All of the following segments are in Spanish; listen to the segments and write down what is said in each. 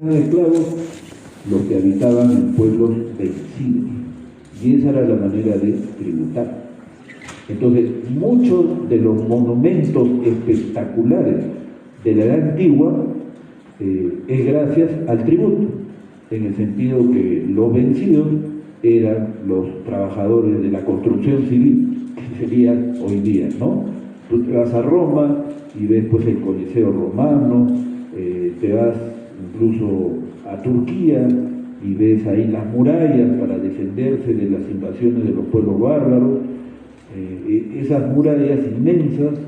Eran esclavos los que habitaban en pueblos vencidos, y esa era la manera de tributar. Entonces, muchos de los monumentos espectaculares de la Edad Antigua es gracias al tributo, en el sentido que los vencidos eran los trabajadores de la construcción civil, que sería hoy día, ¿no? Tú te vas a Roma y ves pues el Coliseo romano, te vas incluso a Turquía y ves ahí las murallas para defenderse de las invasiones de los pueblos bárbaros, esas murallas inmensas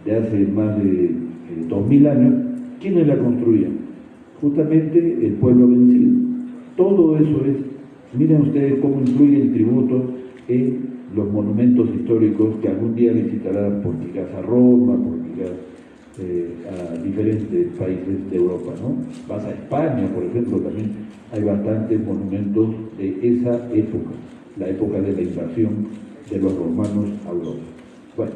de hace más de 2000 años, ¿quiénes la construían? Justamente el pueblo vencido. Todo eso es, miren ustedes cómo influye el tributo en los monumentos históricos que algún día visitarán por quizás a Roma, por quizás a diferentes países de Europa, ¿no? Vas a España, por ejemplo, también hay bastantes monumentos de esa época, la época de la invasión de los romanos a Europa. Bueno,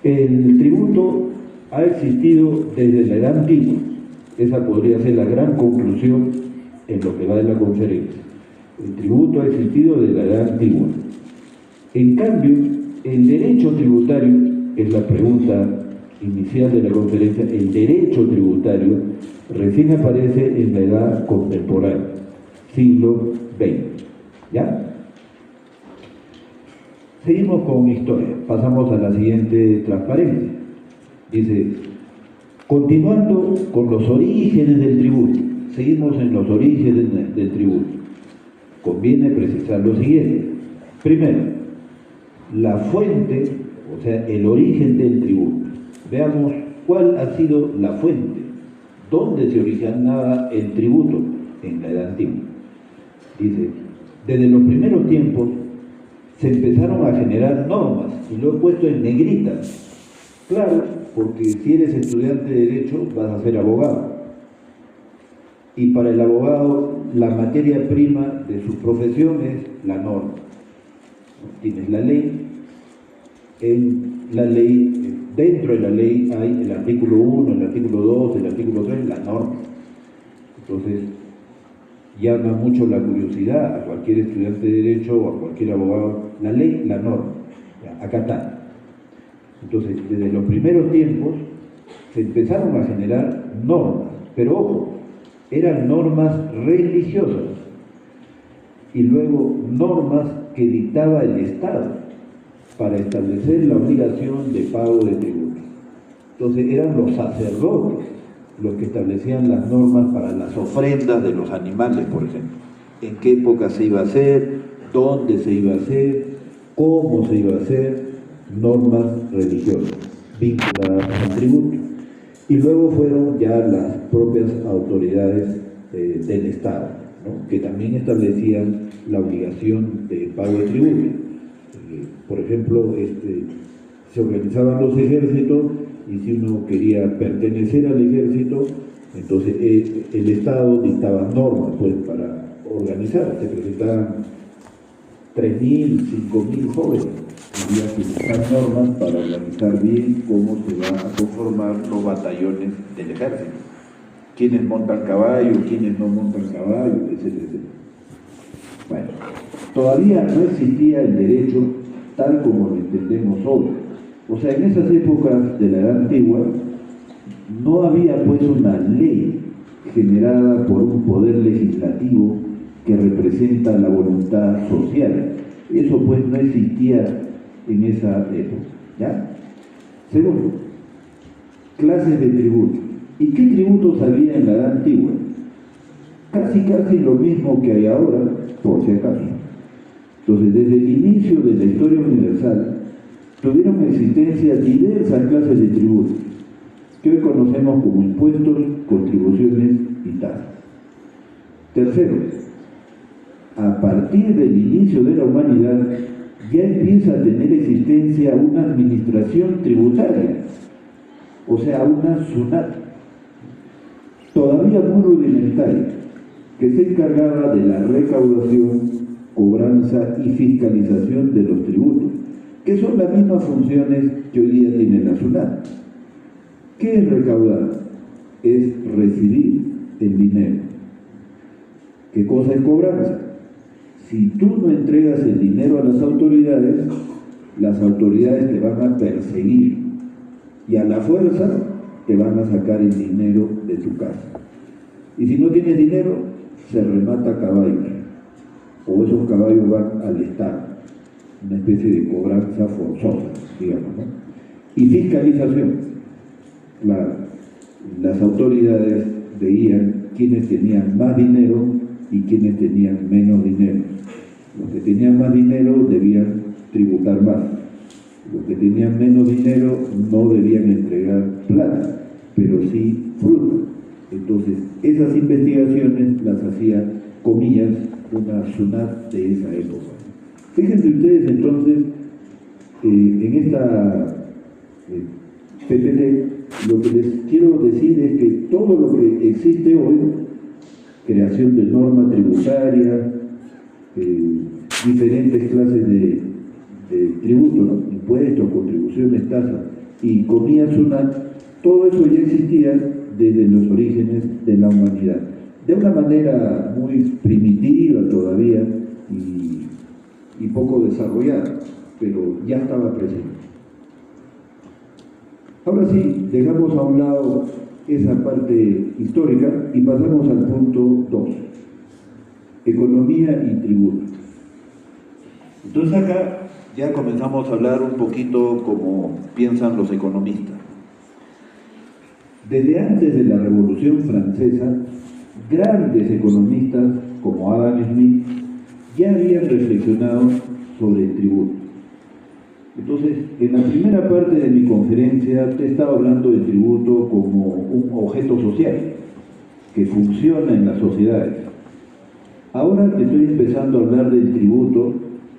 el tributo ha existido desde la Edad Antigua. Esa podría ser la gran conclusión en lo que va de la conferencia. El tributo ha existido desde la Edad Antigua. En cambio, el derecho tributario, es la pregunta inicial de la conferencia, el derecho tributario recién aparece en la edad contemporánea, siglo XX. ¿Ya? Seguimos con historia, pasamos a la siguiente transparencia. Dice, continuando con los orígenes del tributo, seguimos en los orígenes del tributo. Conviene precisar lo siguiente. Primero, la fuente, o sea, el origen del tributo. Veamos cuál ha sido la fuente, dónde se originaba el tributo en la Edad Antigua. Dice, desde los primeros tiempos se empezaron a generar normas, y lo he puesto en negritas. Claro, porque si eres estudiante de Derecho vas a ser abogado. Y para el abogado la materia prima de su profesión es la norma. Tienes la ley, dentro de la ley hay el artículo 1, el artículo 2, el artículo 3, la norma. Entonces, llama mucho la curiosidad a cualquier estudiante de Derecho o a cualquier abogado, la ley, la norma. Acá está. Entonces, desde los primeros tiempos se empezaron a generar normas, pero ojo, eran normas religiosas y luego normas que dictaba el Estado para establecer la obligación de pago de tributos. Entonces eran los sacerdotes los que establecían las normas para las ofrendas de los animales, por ejemplo. En qué época se iba a hacer, dónde se iba a hacer, cómo se iba a hacer, normas religiosas vinculadas al tributo. Y luego fueron ya las propias autoridades del Estado, ¿no? Que también establecían la obligación de pago de tributo. Por ejemplo, se organizaban los ejércitos y si uno quería pertenecer al ejército, entonces el Estado dictaba normas pues, para organizar. Se presentaban 3.000, 5.000 jóvenes. Había que buscar normas para organizar bien cómo se van a conformar los batallones del ejército. Quiénes montan caballo, quiénes no montan caballo, etcétera, etcétera. Bueno, todavía no existía el derecho tal como lo entendemos hoy. O sea, en esas épocas de la Edad Antigua no había pues una ley generada por un poder legislativo que representa la voluntad social. Eso pues no existía en esa época, ¿ya? Segundo, clases de tributos. ¿Y qué tributos había en la Edad Antigua? Casi lo mismo que hay ahora, por si acaso. Entonces, desde el inicio de la historia universal, tuvieron existencia diversas clases de tributos, que hoy conocemos como impuestos, contribuciones y tasas. Tercero, a partir del inicio de la humanidad, ya empieza a tener existencia una administración tributaria, o sea, una SUNAT, todavía muy rudimentaria, que se encargaba de la recaudación, cobranza y fiscalización de los tributos, que son las mismas funciones que hoy día tiene la SUNAT. ¿Qué es recaudar? Es recibir, el dinero. ¿Qué cosa es cobranza? Si tú no entregas el dinero a las autoridades te van a perseguir y a la fuerza te van a sacar el dinero de tu casa. Y si no tienes dinero, se remata caballos, o esos caballos van al Estado, una especie de cobranza forzosa, digamos, ¿no? Y fiscalización. Claro, las autoridades veían quiénes tenían más dinero y quiénes tenían menos dinero. Los que tenían más dinero debían tributar más. Los que tenían menos dinero no debían entregar plata, pero sí fruta. Entonces, esas investigaciones las hacía, comillas, una SUNAT de esa época. Fíjense ustedes entonces, en esta PPT, lo que les quiero decir es que todo lo que existe hoy, creación de norma tributaria, diferentes clases de tributos, ¿no? Impuestos, contribuciones, tasas y comillas SUNAT, todo eso ya existía desde los orígenes de la humanidad, de una manera muy primitiva todavía y poco desarrollada, pero ya estaba presente. Ahora sí, dejamos a un lado esa parte histórica y pasamos al punto 2, economía y tributo. Entonces acá ya comenzamos a hablar un poquito como piensan los economistas. Desde antes de la Revolución Francesa, grandes economistas como Adam Smith ya habían reflexionado sobre el tributo. Entonces, en la primera parte de mi conferencia te estaba hablando del tributo como un objeto social que funciona en las sociedades. Ahora te estoy empezando a hablar del tributo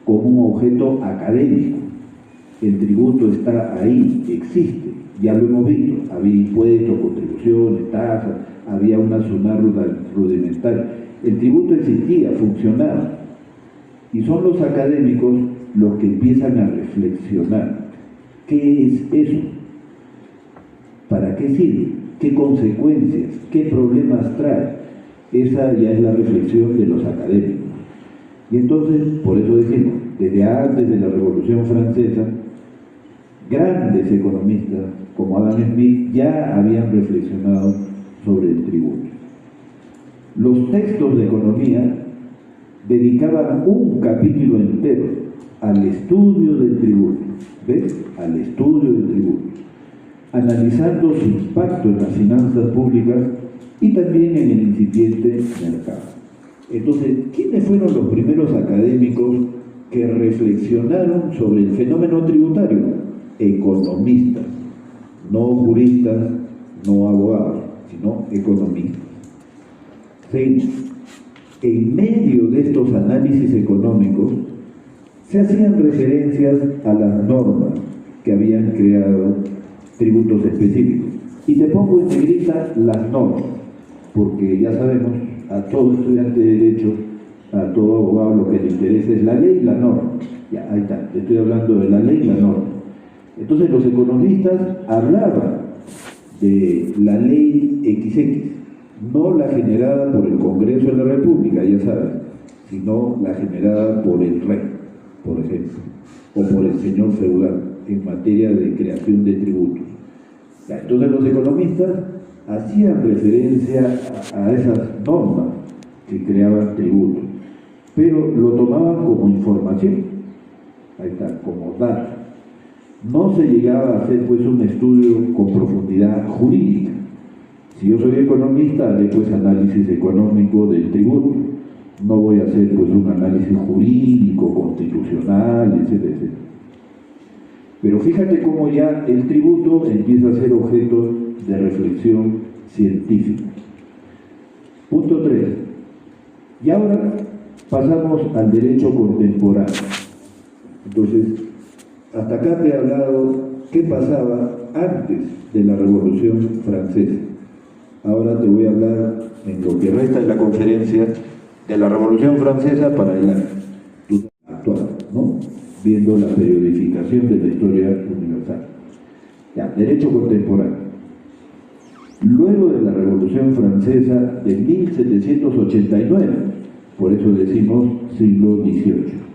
como un objeto académico. El tributo está ahí, existe, ya lo hemos visto. Había impuestos, contribuciones, tasas, había una SUNAT rudimentaria. El tributo existía, funcionaba. Y son los académicos los que empiezan a reflexionar. ¿Qué es eso? ¿Para qué sirve? ¿Qué consecuencias? ¿Qué problemas trae? Esa ya es la reflexión de los académicos. Y entonces, por eso decimos, desde antes de la Revolución Francesa, grandes economistas como Adam Smith ya habían reflexionado sobre el tributo. Los textos de economía dedicaban un capítulo entero al estudio del tributo, ¿ves? Al estudio del tributo, analizando su impacto en las finanzas públicas y también en el incipiente mercado. Entonces, ¿quiénes fueron los primeros académicos que reflexionaron sobre el fenómeno tributario? Economistas, no juristas, no abogados, sino economistas. Sí. En medio de estos análisis económicos se hacían referencias a las normas que habían creado tributos específicos. Y te pongo en negrita las normas, porque ya sabemos, a todo estudiante de Derecho, a todo abogado, lo que le interesa es la ley y la norma. Ya, ahí está, te estoy hablando de la ley y la norma. Entonces los economistas hablaban de la ley XX, no la generada por el Congreso de la República, ya sabes, sino la generada por el rey, por ejemplo, o por el señor feudal, en materia de creación de tributos. Ya, entonces los economistas hacían referencia a esas normas que creaban tributos, pero lo tomaban como información, ahí está, como datos. No se llegaba a hacer pues un estudio con profundidad jurídica. Si yo soy economista, haré pues análisis económico del tributo. No voy a hacer pues un análisis jurídico, constitucional, etcétera, etcétera. Pero fíjate cómo ya el tributo empieza a ser objeto de reflexión científica. Punto 3. Y ahora pasamos al derecho contemporáneo. Entonces, hasta acá te he hablado qué pasaba antes de la Revolución Francesa. Ahora te voy a hablar, en lo que resta de la conferencia, de la Revolución Francesa para el año actual, ¿no? Viendo la periodificación de la historia universal. Ya, derecho contemporáneo. luego de la Revolución Francesa de 1789, por eso decimos siglo XVIII.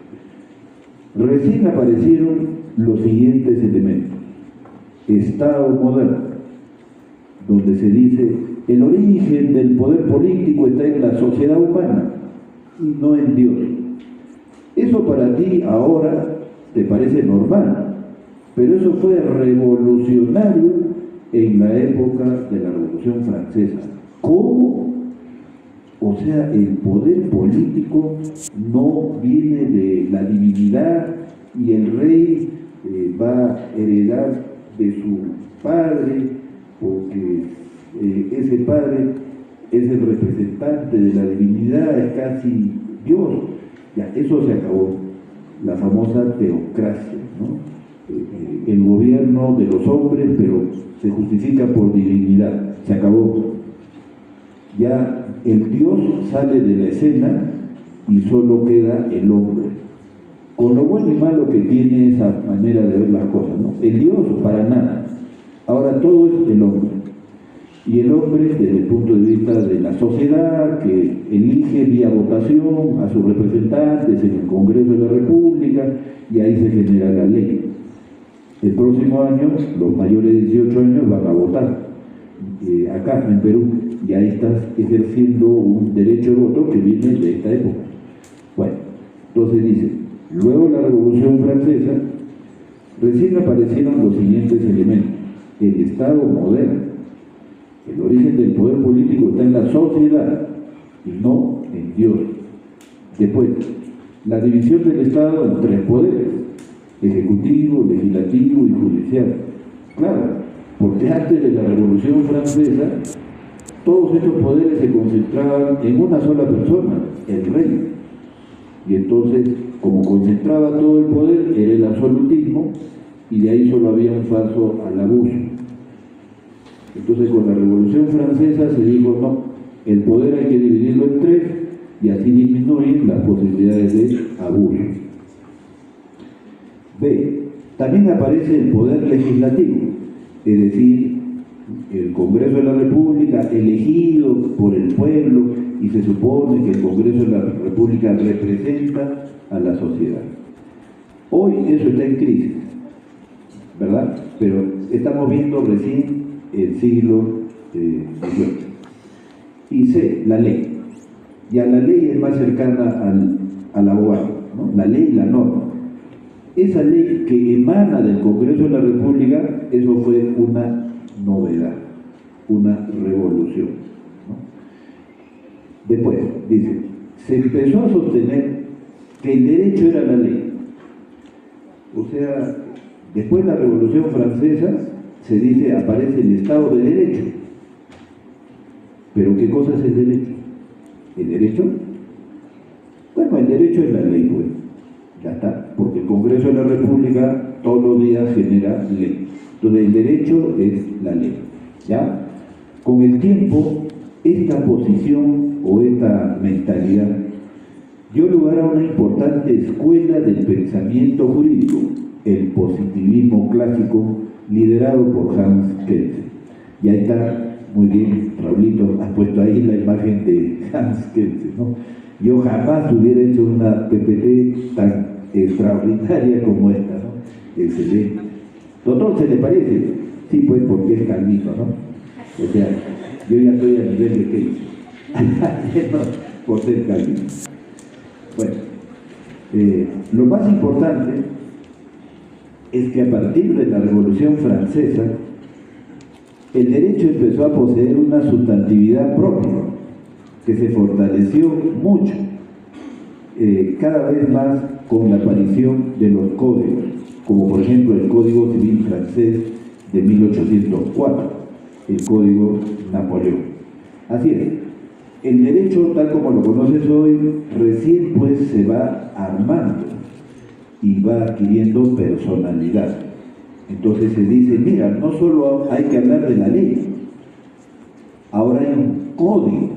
Recién aparecieron los siguientes elementos. Estado moderno, donde se dice el origen del poder político está en la sociedad humana y no en Dios. Eso para ti ahora te parece normal, pero eso fue revolucionario en la época de la Revolución Francesa. ¿Cómo? O sea, el poder político no viene de la divinidad y el rey va a heredar de su padre, porque ese padre es el representante de la divinidad, es casi Dios. Ya, eso se acabó, la famosa teocracia, ¿no? El gobierno de los hombres, pero se justifica por divinidad, se acabó. Ya el Dios sale de la escena y solo queda el hombre, con lo bueno y malo que tiene esa manera de ver las cosas, ¿no? El Dios para nada, ahora todo es el hombre, y el hombre desde el punto de vista de la sociedad que elige vía votación a sus representantes en el Congreso de la República, y ahí se genera la ley. El próximo año los mayores de 18 años van a votar acá en Perú, y ahí estás ejerciendo un derecho de voto que viene de esta época. Bueno, entonces dice, luego de la Revolución Francesa, recién aparecieron los siguientes elementos. El Estado moderno, el origen del poder político está en la sociedad y no en Dios. Después, la división del Estado en tres poderes: ejecutivo, legislativo y judicial. Claro, porque antes de la Revolución Francesa, todos estos poderes se concentraban en una sola persona, el rey. Y entonces, como concentraba todo el poder, era el absolutismo, y de ahí solo había un paso al abuso. Entonces, con la Revolución Francesa se dijo, no, el poder hay que dividirlo en tres, y así disminuyen las posibilidades de abuso. B. También aparece el poder legislativo, es decir, el Congreso de la República elegido por el pueblo, y se supone que el Congreso de la República representa a la sociedad. Hoy eso está en crisis, ¿verdad? Pero estamos viendo recién el siglo XVIII. Y C, la ley. Ya la ley es más cercana al abogado, ¿no? La ley y la norma. Esa ley que emana del Congreso de la República, eso fue una novedad, una revolución, ¿no? Después, dice, se empezó a sostener que el derecho era la ley. O sea, después de la Revolución Francesa, se dice, aparece el Estado de Derecho. ¿Pero qué cosa es el derecho? ¿El derecho? Bueno, el derecho es la ley, pues. Ya está, porque el Congreso de la República todos los días genera ley. Entonces el derecho es la ley, ¿ya? Con el tiempo, esta posición o esta mentalidad dio lugar a una importante escuela del pensamiento jurídico, el positivismo clásico, liderado por Hans Kelsen. Y ahí está, muy bien, Raulito, has puesto ahí la imagen de Hans Kelsen, ¿no? Yo jamás hubiera hecho una PPT tan extraordinaria como esta, ¿no? Excelente. Doctor, ¿se le parece? Sí, pues porque es calvito, ¿no? O sea, yo ya estoy a nivel de Kelsen, por ser calvito. Bueno, lo más importante es que a partir de la Revolución Francesa, el derecho empezó a poseer una sustantividad propia, que se fortaleció mucho, cada vez más con la aparición de los códigos, como por ejemplo el Código Civil francés de 1804, el Código Napoleón. Así es, el derecho tal como lo conoces hoy, recién pues se va armando y va adquiriendo personalidad. Entonces se dice, mira, no solo hay que hablar de la ley, ahora hay un código,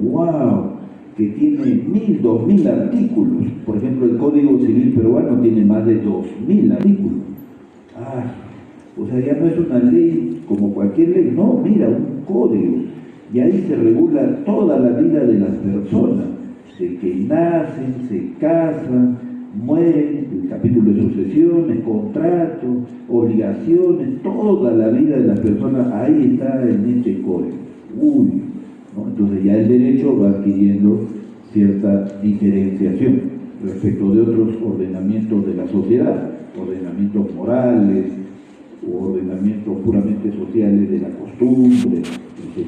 ¡wow!, que tiene 1000, 2000 artículos. Por ejemplo, el Código Civil peruano tiene más de 2000 artículos. O sea, ya no es una ley como cualquier ley, no, mira, un código. Y ahí se regula toda la vida de las personas, de que nacen, se casan, mueren, el capítulo de sucesiones, contratos, obligaciones, toda la vida de las personas, ahí está en este código. Uy, ¿no? Entonces ya el derecho va adquiriendo cierta diferenciación respecto de otros ordenamientos de la sociedad, ordenamientos morales o ordenamientos puramente sociales de la costumbre, etc.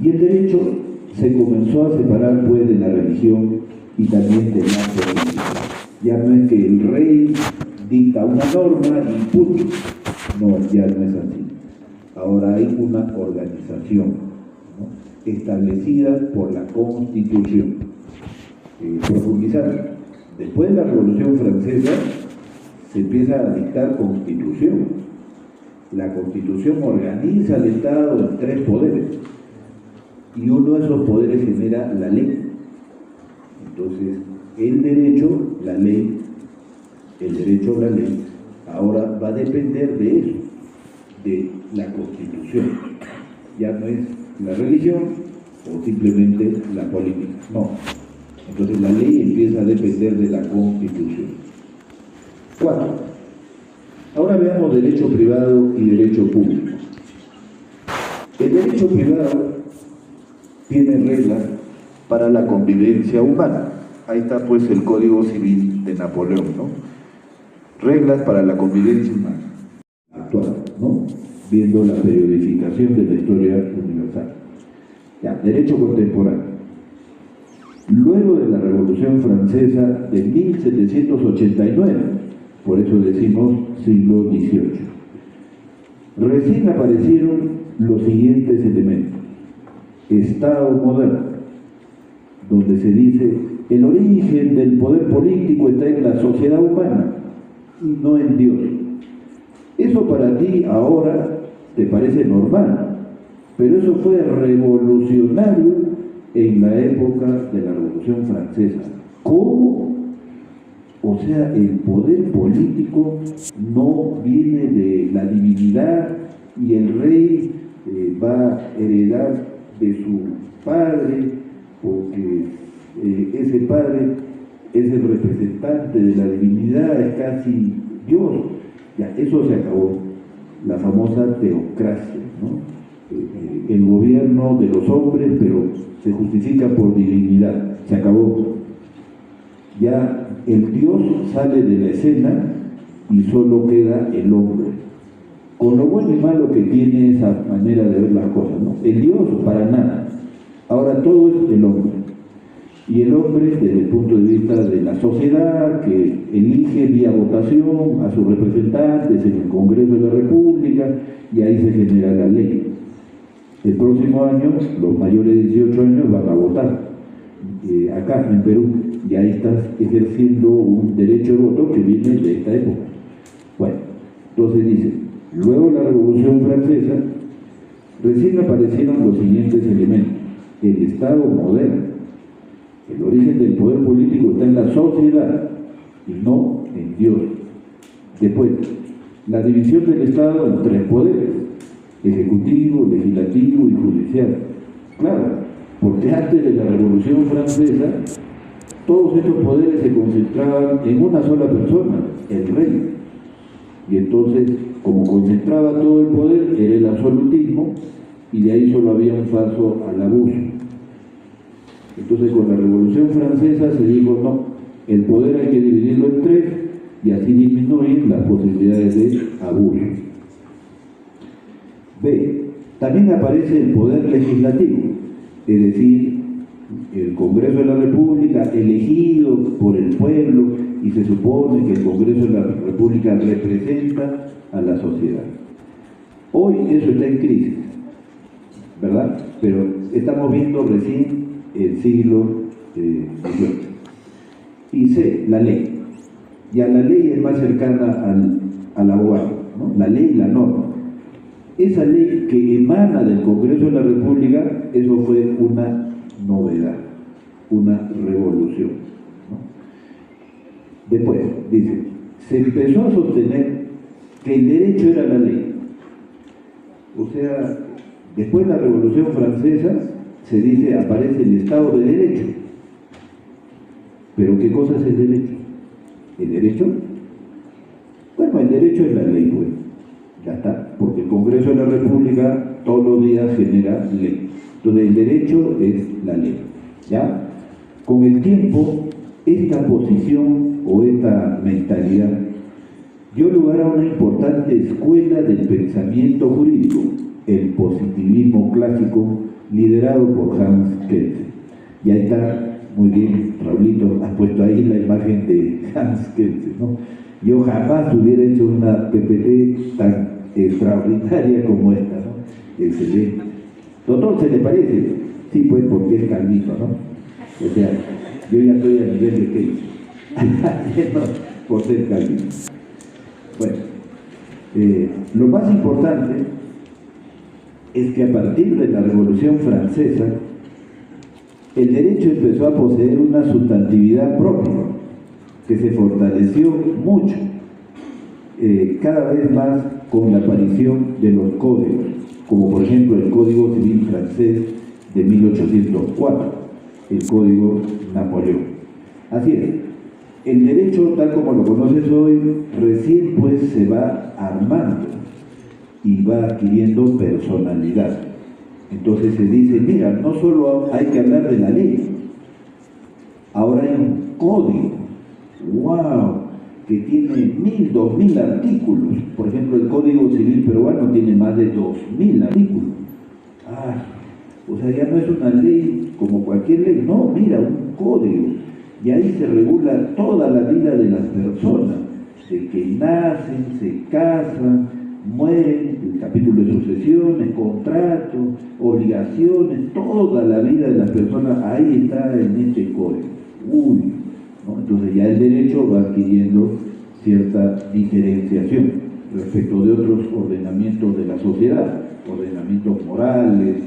Y el derecho se comenzó a separar pues de la religión y también de la política. Ya no es que el rey dicta una norma y punto. No, ya no es así. Ahora hay una organización, ¿no?, establecida por la Constitución. Profundizar. Después de la Revolución Francesa se empieza a dictar Constitución. La Constitución organiza al Estado en 3 poderes y uno de esos poderes genera la ley. Entonces, el derecho, la ley, el derecho, la ley, ahora va a depender de eso, de la Constitución. Ya no es la religión o simplemente la política, no. Entonces la ley empieza a depender de la Constitución. 4. Ahora veamos derecho privado y derecho público. El derecho privado tiene reglas para la convivencia humana. Ahí está pues el Código Civil de Napoleón, ¿no? Reglas para la convivencia humana actual, ¿no?, viendo la periodificación de la historia universal. Ya, derecho contemporáneo. Luego de la Revolución Francesa de 1789, por eso decimos siglo XVIII, recién aparecieron los siguientes elementos. Estado moderno, donde se dice el origen del poder político está en la sociedad humana y no en Dios. Eso para ti ahora te parece normal, pero eso fue revolucionario en la época de la Revolución Francesa. ¿Cómo? O sea, el poder político no viene de la divinidad y el rey va a heredar de su padre, porque ese padre es el representante de la divinidad, es casi Dios. Ya, eso se acabó, la famosa teocracia, ¿no? El gobierno de los hombres, pero se justifica por divinidad, se acabó. Ya el Dios sale de la escena y solo queda el hombre, con lo bueno y malo que tiene esa manera de ver las cosas, ¿no? El Dios para nada, ahora todo es el hombre. Y el hombre, desde el punto de vista de la sociedad, que elige vía votación a sus representantes en el Congreso de la República, y ahí se genera la ley. El próximo año, los mayores de 18 años van a votar, acá en Perú, y ahí estás ejerciendo un derecho de voto que viene de esta época. Bueno, entonces dice, luego de la Revolución Francesa, recién aparecieron los siguientes elementos. El Estado moderno. El origen del poder político está en la sociedad y no en Dios. Después, la división del Estado en 3 poderes: ejecutivo, legislativo y judicial. Claro, porque antes de la Revolución Francesa, todos estos poderes se concentraban en una sola persona, el rey. Y entonces, como concentraba todo el poder, era el absolutismo, y de ahí solo había un paso al abuso. Entonces, con la Revolución Francesa se dijo, no, el poder hay que dividirlo en 3 y así disminuir las posibilidades de abuso. B. También aparece el poder legislativo, es decir, el Congreso de la República elegido por el pueblo, y se supone que el Congreso de la República representa a la sociedad. Hoy eso está en crisis, ¿verdad? Pero estamos viendo recién el siglo XVIII. Y C, la ley. Ya la ley es más cercana al abogado, ¿no? La ley y la norma. Esa ley que emana del Congreso de la República, eso fue una novedad, una revolución, ¿no? Después, dice, se empezó a sostener que el derecho era la ley. O sea, después de la Revolución Francesa, se dice, aparece el Estado de Derecho. ¿Pero qué cosa es el derecho? ¿El derecho? Bueno, el derecho es la ley, pues. Ya está, porque el Congreso de la República todos los días genera ley. Entonces, el derecho es la ley, ¿ya? Con el tiempo, esta posición o esta mentalidad dio lugar a una importante escuela del pensamiento jurídico, el positivismo clásico, liderado por Hans Kelsen. Y ahí está, muy bien, Raulito, has puesto ahí la imagen de Hans Kelsen, ¿no? Yo jamás hubiera hecho una PPT tan extraordinaria como esta, ¿no? Excelente. Doctor, ¿se le parece? Sí, pues, porque es calvito, ¿no? O sea, yo ya estoy a nivel de Kelsen, por ser calvito. Bueno, lo más importante es que a partir de la Revolución Francesa, el derecho empezó a poseer una sustantividad propia, que se fortaleció mucho, cada vez más con la aparición de los códigos, como por ejemplo el Código Civil francés de 1804, el Código Napoleón. Así es, el derecho tal como lo conoces hoy, recién pues se va armando y va adquiriendo personalidad. Entonces se dice, mira, no solo hay que hablar de la ley, ahora hay un código, ¡wow!, que tiene 1000, 2000 artículos. Por ejemplo, el Código Civil peruano tiene más de 2000 artículos. O sea, ya no es una ley como cualquier ley, no, mira, un código. Y ahí se regula toda la vida de las personas, de que nacen, se casan, mueren, el capítulo de sucesiones, contratos, obligaciones, toda la vida de las personas, ahí está en este código. ¿No? Entonces ya el derecho va adquiriendo cierta diferenciación respecto de otros ordenamientos de la sociedad, ordenamientos morales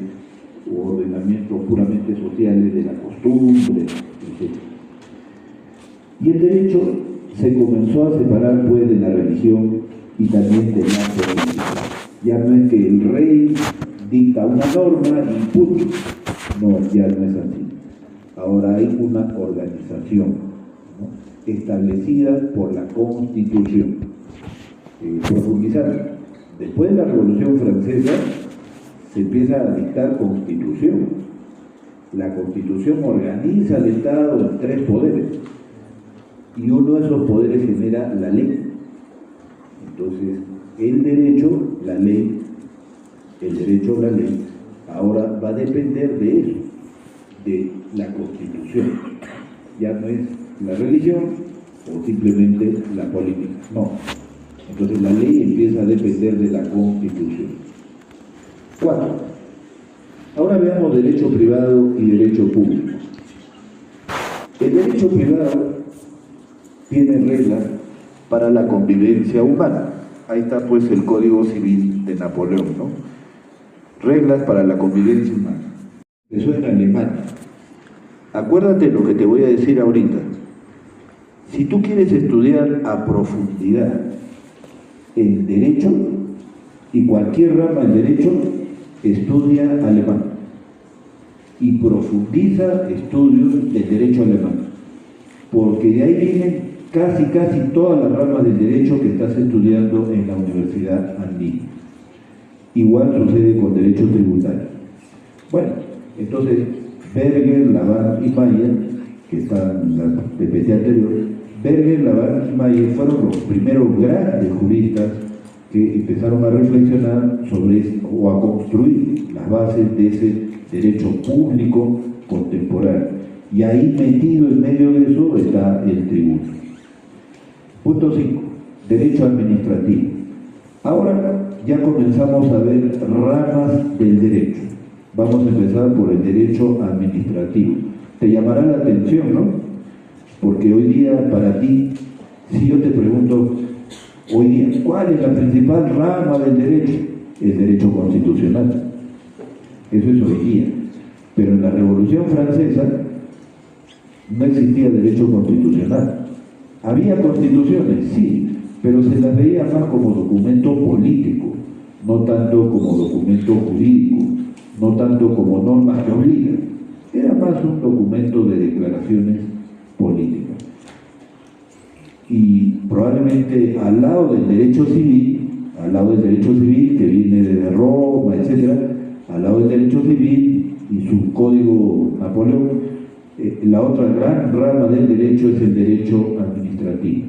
o ordenamientos puramente sociales de la costumbre, etc. Y el derecho se comenzó a separar pues de la religión y también de la política. Ya no es que el rey dicta una norma y punto. No, ya no es así. Ahora hay una organización, ¿no?, establecida por la Constitución. Profundizar. Después de la Revolución Francesa se empieza a dictar Constitución. La Constitución organiza al Estado en 3 poderes y uno de esos poderes genera la ley. Entonces, el derecho, la ley, el derecho, la ley, ahora va a depender de eso, de la Constitución. Ya no es la religión o simplemente la política, no. Entonces la ley empieza a depender de la Constitución. 4. Ahora veamos derecho privado y derecho público. El derecho privado tiene reglas para la convivencia humana. Ahí está pues el Código Civil de Napoleón, ¿no? Reglas para la convivencia humana. Eso en Alemania. Acuérdate lo que te voy a decir ahorita. Si tú quieres estudiar a profundidad el derecho y cualquier rama del derecho, estudia alemán y profundiza estudios del derecho alemán, porque de ahí vienen casi todas las ramas del derecho que estás estudiando en la Universidad Andina. Igual sucede con derecho tributario. Bueno, entonces Berger, Laval y Mayer, que están en la PPT anterior, Berger, Laval y Mayer fueron los primeros grandes juristas que empezaron a reflexionar sobre esto, o a construir las bases de ese derecho público contemporáneo. Y ahí metido en medio de eso está el tributo. Punto 5. Derecho administrativo. Ahora ya comenzamos a ver ramas del derecho. Vamos a empezar por el derecho administrativo. Te llamará la atención, ¿no? Porque hoy día para ti, si yo te pregunto, hoy día, ¿cuál es la principal rama del derecho? El derecho constitucional. Eso es hoy día. Pero en la Revolución Francesa no existía derecho constitucional. ¿Había constituciones? Sí, pero se las veía más como documento político, no tanto como documento jurídico, no tanto como normas que obligan. Era más un documento de declaraciones políticas. Y probablemente al lado del derecho civil que viene desde Roma, etcétera, al lado del derecho civil y su código Napoleón, la otra gran rama del derecho es el derecho administrativo.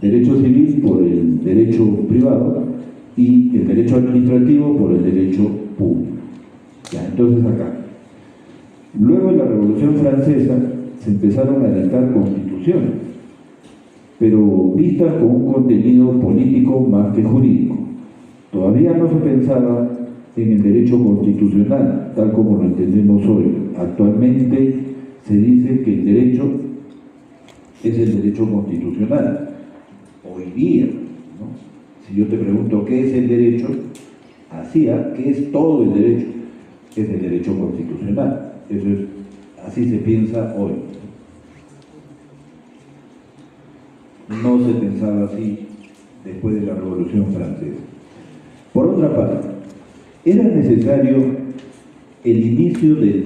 Derecho civil por el derecho privado y el derecho administrativo por el derecho público. Ya, entonces acá. Luego de la Revolución Francesa se empezaron a dictar constituciones, pero vistas con un contenido político más que jurídico. Todavía no se pensaba en el derecho constitucional, tal como lo entendemos hoy. Actualmente se dice que el derecho es el derecho constitucional. Hoy día, ¿no? Si yo te pregunto qué es el derecho, ¿qué es todo el derecho? Es el derecho constitucional. Eso es, así se piensa hoy. No se pensaba así después de la Revolución Francesa. Por otra parte, era necesario el inicio del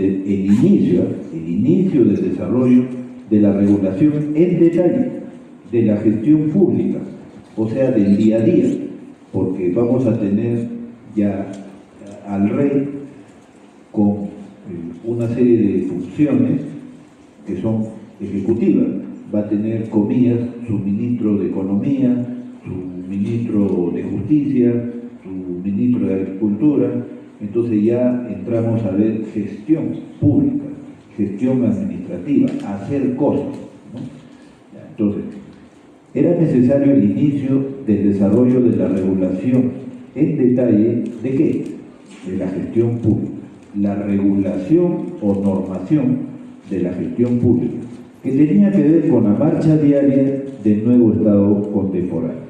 desarrollo de la regulación en detalle de la gestión pública, o sea, del día a día, porque vamos a tener ya al rey con una serie de funciones que son ejecutivas. Va a tener, comillas, su ministro de Economía, su ministro de Justicia, su ministro de Agricultura. Entonces ya entramos a ver gestión pública, gestión administrativa, hacer cosas, ¿no? Entonces, era necesario el inicio del desarrollo de la regulación en detalle ¿de qué? De la gestión pública. La regulación o normación de la gestión pública, que tenía que ver con la marcha diaria del nuevo Estado contemporáneo.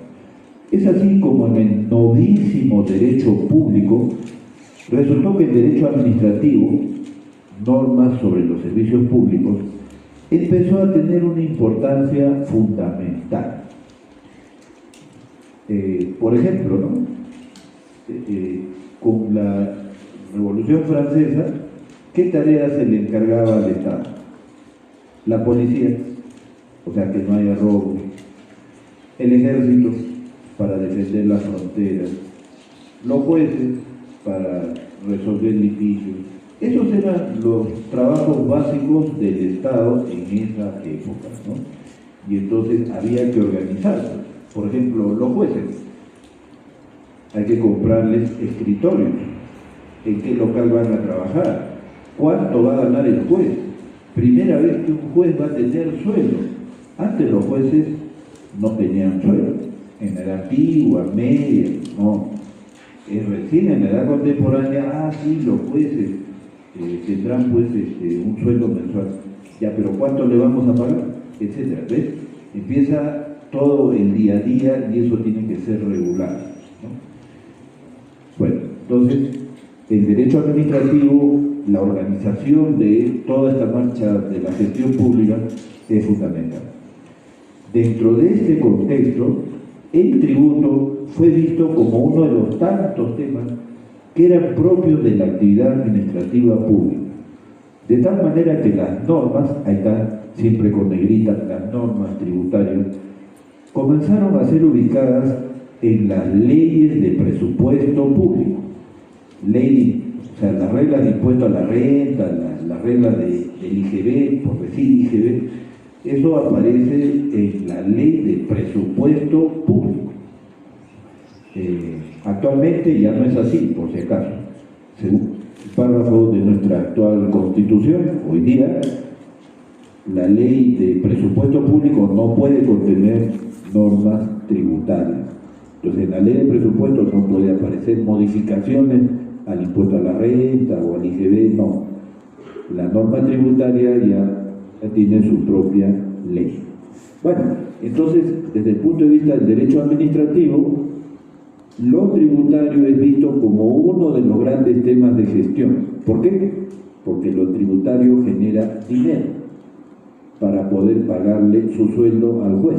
Es así como en el novísimo derecho público resultó que el derecho administrativo, normas sobre los servicios públicos, empezó a tener una importancia fundamental. Por ejemplo, ¿no? Con la Revolución Francesa, ¿qué tareas se le encargaba al Estado? La policía, o sea, que no haya robo; el ejército, para defender las fronteras; los jueces, para resolver litigios. Esos eran los trabajos básicos del Estado en esa época, ¿no? Y entonces había que organizarse. Por ejemplo, los jueces, hay que comprarles escritorios, en qué local van a trabajar, cuánto va a ganar el juez. Primera vez que un juez va a tener sueldo. Antes los jueces no tenían sueldo, en la edad antigua, media, no. Es recién en la edad contemporánea, sí, los jueces tendrán pues un sueldo mensual. Ya, pero ¿cuánto le vamos a pagar? Etcétera. ¿Ves? Empieza todo el día a día y eso tiene que ser regulado, ¿no? Bueno, entonces, el derecho administrativo, la organización de toda esta marcha de la gestión pública es fundamental. Dentro de este contexto, el tributo fue visto como uno de los tantos temas que eran propios de la actividad administrativa pública. De tal manera que las normas, ahí están siempre con negrita, las normas tributarias, comenzaron a ser ubicadas en las leyes de presupuesto público. O sea, las reglas de impuesto a la renta, las reglas del IGB, por decir IGB, eso aparece en la ley de presupuesto público. Actualmente ya no es así, por si acaso. Según el párrafo de nuestra actual Constitución, hoy día, la ley de presupuesto público no puede contener normas tributarias. Entonces, en la ley de presupuesto no puede aparecer modificaciones al impuesto a la renta o al IGB, no. La norma tributaria ya tiene su propia ley. Bueno, entonces, desde el punto de vista del derecho administrativo, lo tributario es visto como uno de los grandes temas de gestión. ¿Por qué? Porque lo tributario genera dinero para poder pagarle su sueldo al juez.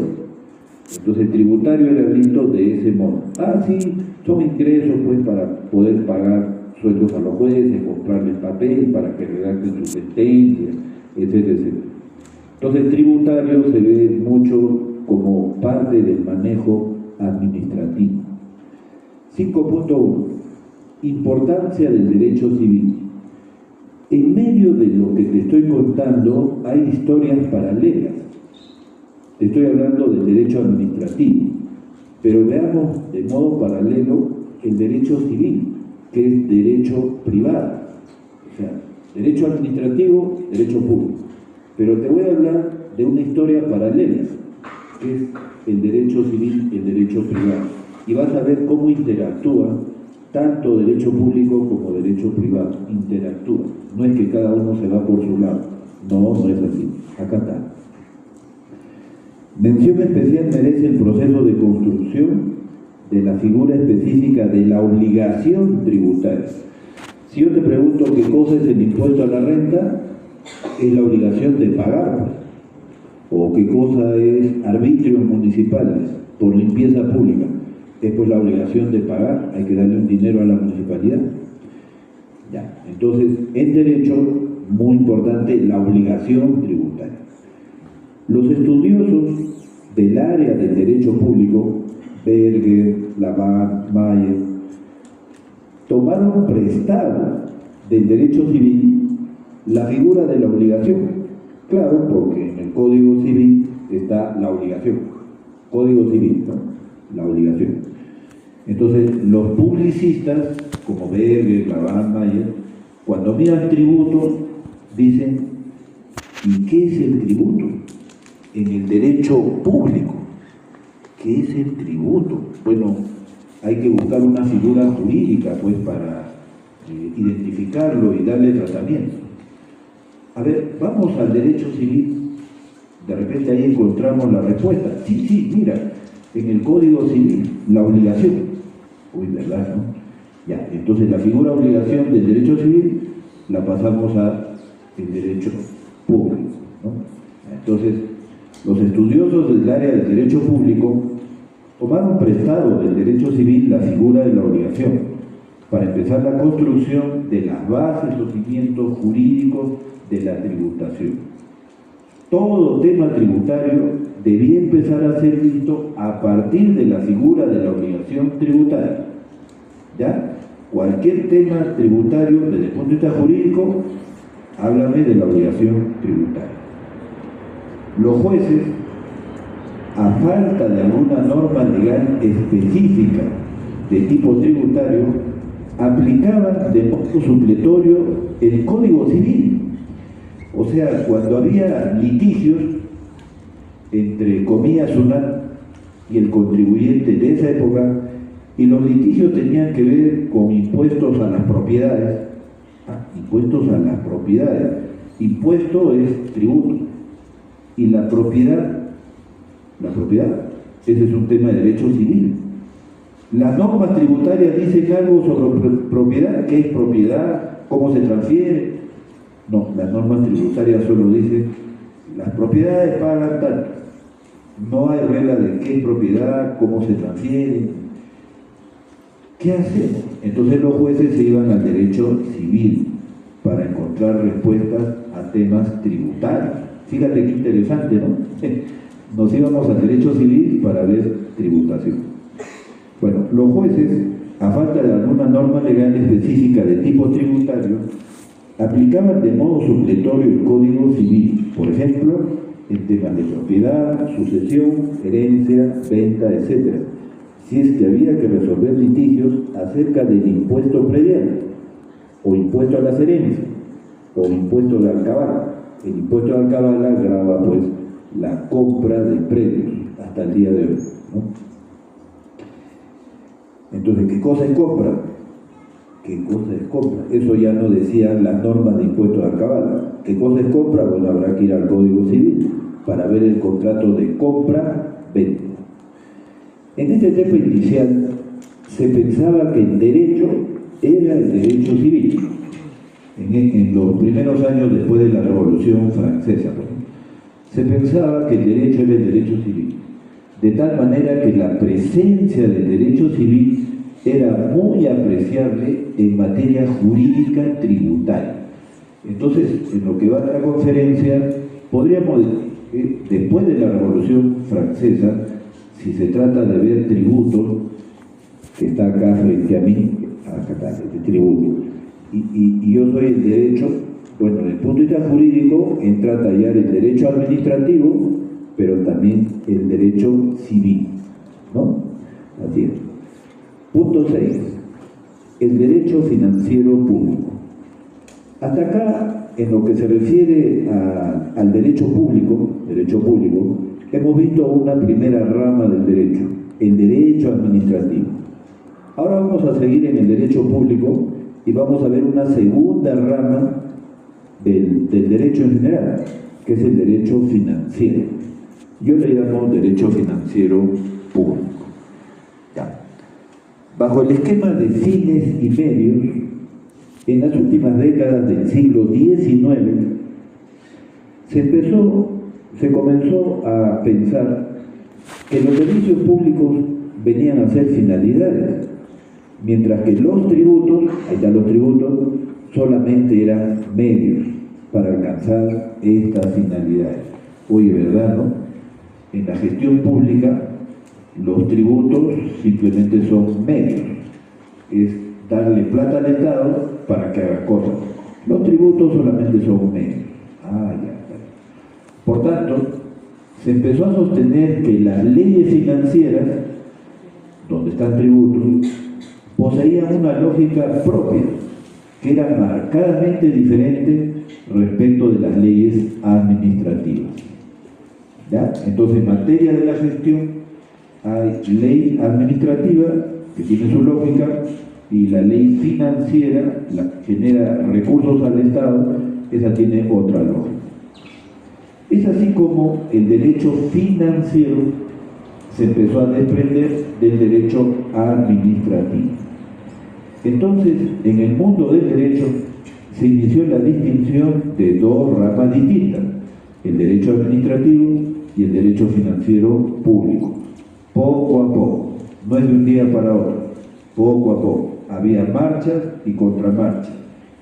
Entonces el tributario era visto de ese modo. Ah, sí, son ingresos pues para poder pagar sueldos a los jueces, comprarles papel para que redacten sus sentencias, etcétera, etcétera. Entonces el tributario se ve mucho como parte del manejo administrativo. 5.1. Importancia del derecho civil. En medio de lo que te estoy contando hay historias paralelas. Te estoy hablando del derecho administrativo, pero veamos de modo paralelo el derecho civil, que es derecho privado. O sea, derecho administrativo, derecho público. Pero te voy a hablar de una historia paralela, que es el derecho civil y el derecho privado. Y vas a ver cómo interactúan tanto derecho público como derecho privado. Interactúan. No es que cada uno se va por su lado. No, no es así. Acá está. Mención especial merece el proceso de construcción de la figura específica de la obligación tributaria. Si yo te pregunto qué cosa es el impuesto a la renta, es la obligación de pagar, o qué cosa es arbitrios municipales por limpieza pública, es pues la obligación de pagar, hay que darle un dinero a la municipalidad. Ya, entonces, en derecho, muy importante, la obligación tributaria. Los estudiosos del área del derecho público, Berger, Lavant, Mayer, tomaron prestado del derecho civil la figura de la obligación. Claro, porque en el Código Civil está la obligación. Código Civil, ¿no? La obligación. Entonces, los publicistas, como Berger, Lavant, Mayer, cuando miran tributo, dicen, ¿y qué es el tributo? En el derecho público, ¿qué es el tributo? Bueno, hay que buscar una figura jurídica pues para identificarlo y darle tratamiento. A ver, vamos al derecho civil, de repente ahí encontramos la respuesta. Sí, mira, en el Código Civil, la obligación. Uy, ¿verdad, no? Ya, entonces la figura obligación del derecho civil la pasamos al derecho público, ¿no? Entonces, los estudiosos del área del derecho público tomaron prestado del derecho civil la figura de la obligación para empezar la construcción de las bases o cimientos jurídicos de la tributación. Todo tema tributario debía empezar a ser visto a partir de la figura de la obligación tributaria. ¿Ya? Cualquier tema tributario desde el punto de vista jurídico, háblame de la obligación tributaria. Los jueces, a falta de alguna norma legal específica de tipo tributario, aplicaban de modo supletorio el Código Civil. O sea, cuando había litigios entre comillas SUNAT y el contribuyente de esa época, y los litigios tenían que ver con impuestos a las propiedades. Impuestos a las propiedades. Impuesto es tributo. Y la propiedad, ese es un tema de derecho civil. Las normas tributarias dicen algo sobre propiedad, qué es propiedad, cómo se transfiere. No, las normas tributarias solo dicen, las propiedades pagan tanto. No hay regla de qué es propiedad, cómo se transfiere. ¿Qué hacemos? Entonces los jueces se iban al derecho civil para encontrar respuestas a temas tributarios. Fíjate qué interesante, ¿no? Nos íbamos al derecho civil para ver tributación. Bueno, los jueces, a falta de alguna norma legal específica de tipo tributario, aplicaban de modo supletorio el Código Civil, por ejemplo, en temas de propiedad, sucesión, herencia, venta, etc., si es que había que resolver litigios acerca del impuesto predial, o impuesto a las herencias, o impuesto de alcabala. El impuesto de alcabala grava pues la compra de predios hasta el día de hoy, ¿no? Entonces, ¿qué cosa es compra? ¿Qué cosa es compra? Eso ya no decían las normas de impuesto de alcabala. ¿Qué cosa es compra? Bueno, habrá que ir al Código Civil para ver el contrato de compra-venta. En este tema inicial se pensaba que el derecho era el derecho civil. En los primeros años después de la Revolución Francesa, se pensaba que el derecho era el derecho civil. de tal manera que la presencia del derecho civil era muy apreciable en materia jurídica tributaria. Entonces, en lo que va de la conferencia, podríamos decir que después de la Revolución Francesa, si se trata de ver tributos, que está acá frente a mí, acá está, este tributo, y yo soy el derecho, bueno, desde el punto de vista jurídico entra a tallar el derecho administrativo, pero también el derecho civil, ¿no? Así es. Punto 6. El derecho financiero público. Hasta acá, en lo que se refiere al derecho público, hemos visto una primera rama del derecho, el derecho administrativo. Ahora vamos a seguir en el derecho público y vamos a ver una segunda rama del derecho en general, que es el derecho financiero. Yo le llamo derecho financiero público. Ya. Bajo el esquema de fines y medios, en las últimas décadas del siglo XIX, se comenzó a pensar que los servicios públicos venían a ser finalidades, mientras que los tributos, ahí están los tributos, solamente eran medios para alcanzar estas finalidades. Oye, ¿verdad, no? En la gestión pública, los tributos simplemente son medios. Es darle plata al Estado para que haga cosas. Los tributos solamente son medios. Ya. Por tanto, se empezó a sostener que las leyes financieras, donde están tributos, poseían una lógica propia, que era marcadamente diferente respecto de las leyes administrativas. ¿Ya? Entonces, en materia de la gestión, hay ley administrativa, que tiene su lógica, y la ley financiera, la que genera recursos al Estado, esa tiene otra lógica. Es así como el derecho financiero se empezó a desprender del derecho administrativo. Entonces, en el mundo del derecho se inició la distinción de dos ramas distintas, el derecho administrativo y el derecho financiero público. Poco a poco, no es de un día para otro, poco a poco. Había marchas y contramarchas.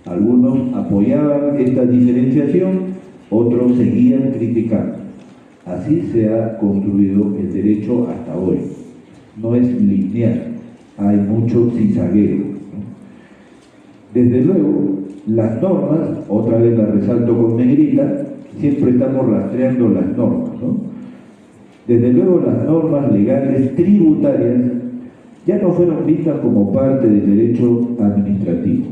Algunos apoyaban esta diferenciación, otros seguían criticando. Así se ha construido el derecho hasta hoy. No es lineal, hay mucho cizagueo. Desde luego, las normas, otra vez las resalto con negrita, siempre estamos rastreando las normas, ¿no? Desde luego, las normas legales tributarias ya no fueron vistas como parte del derecho administrativo,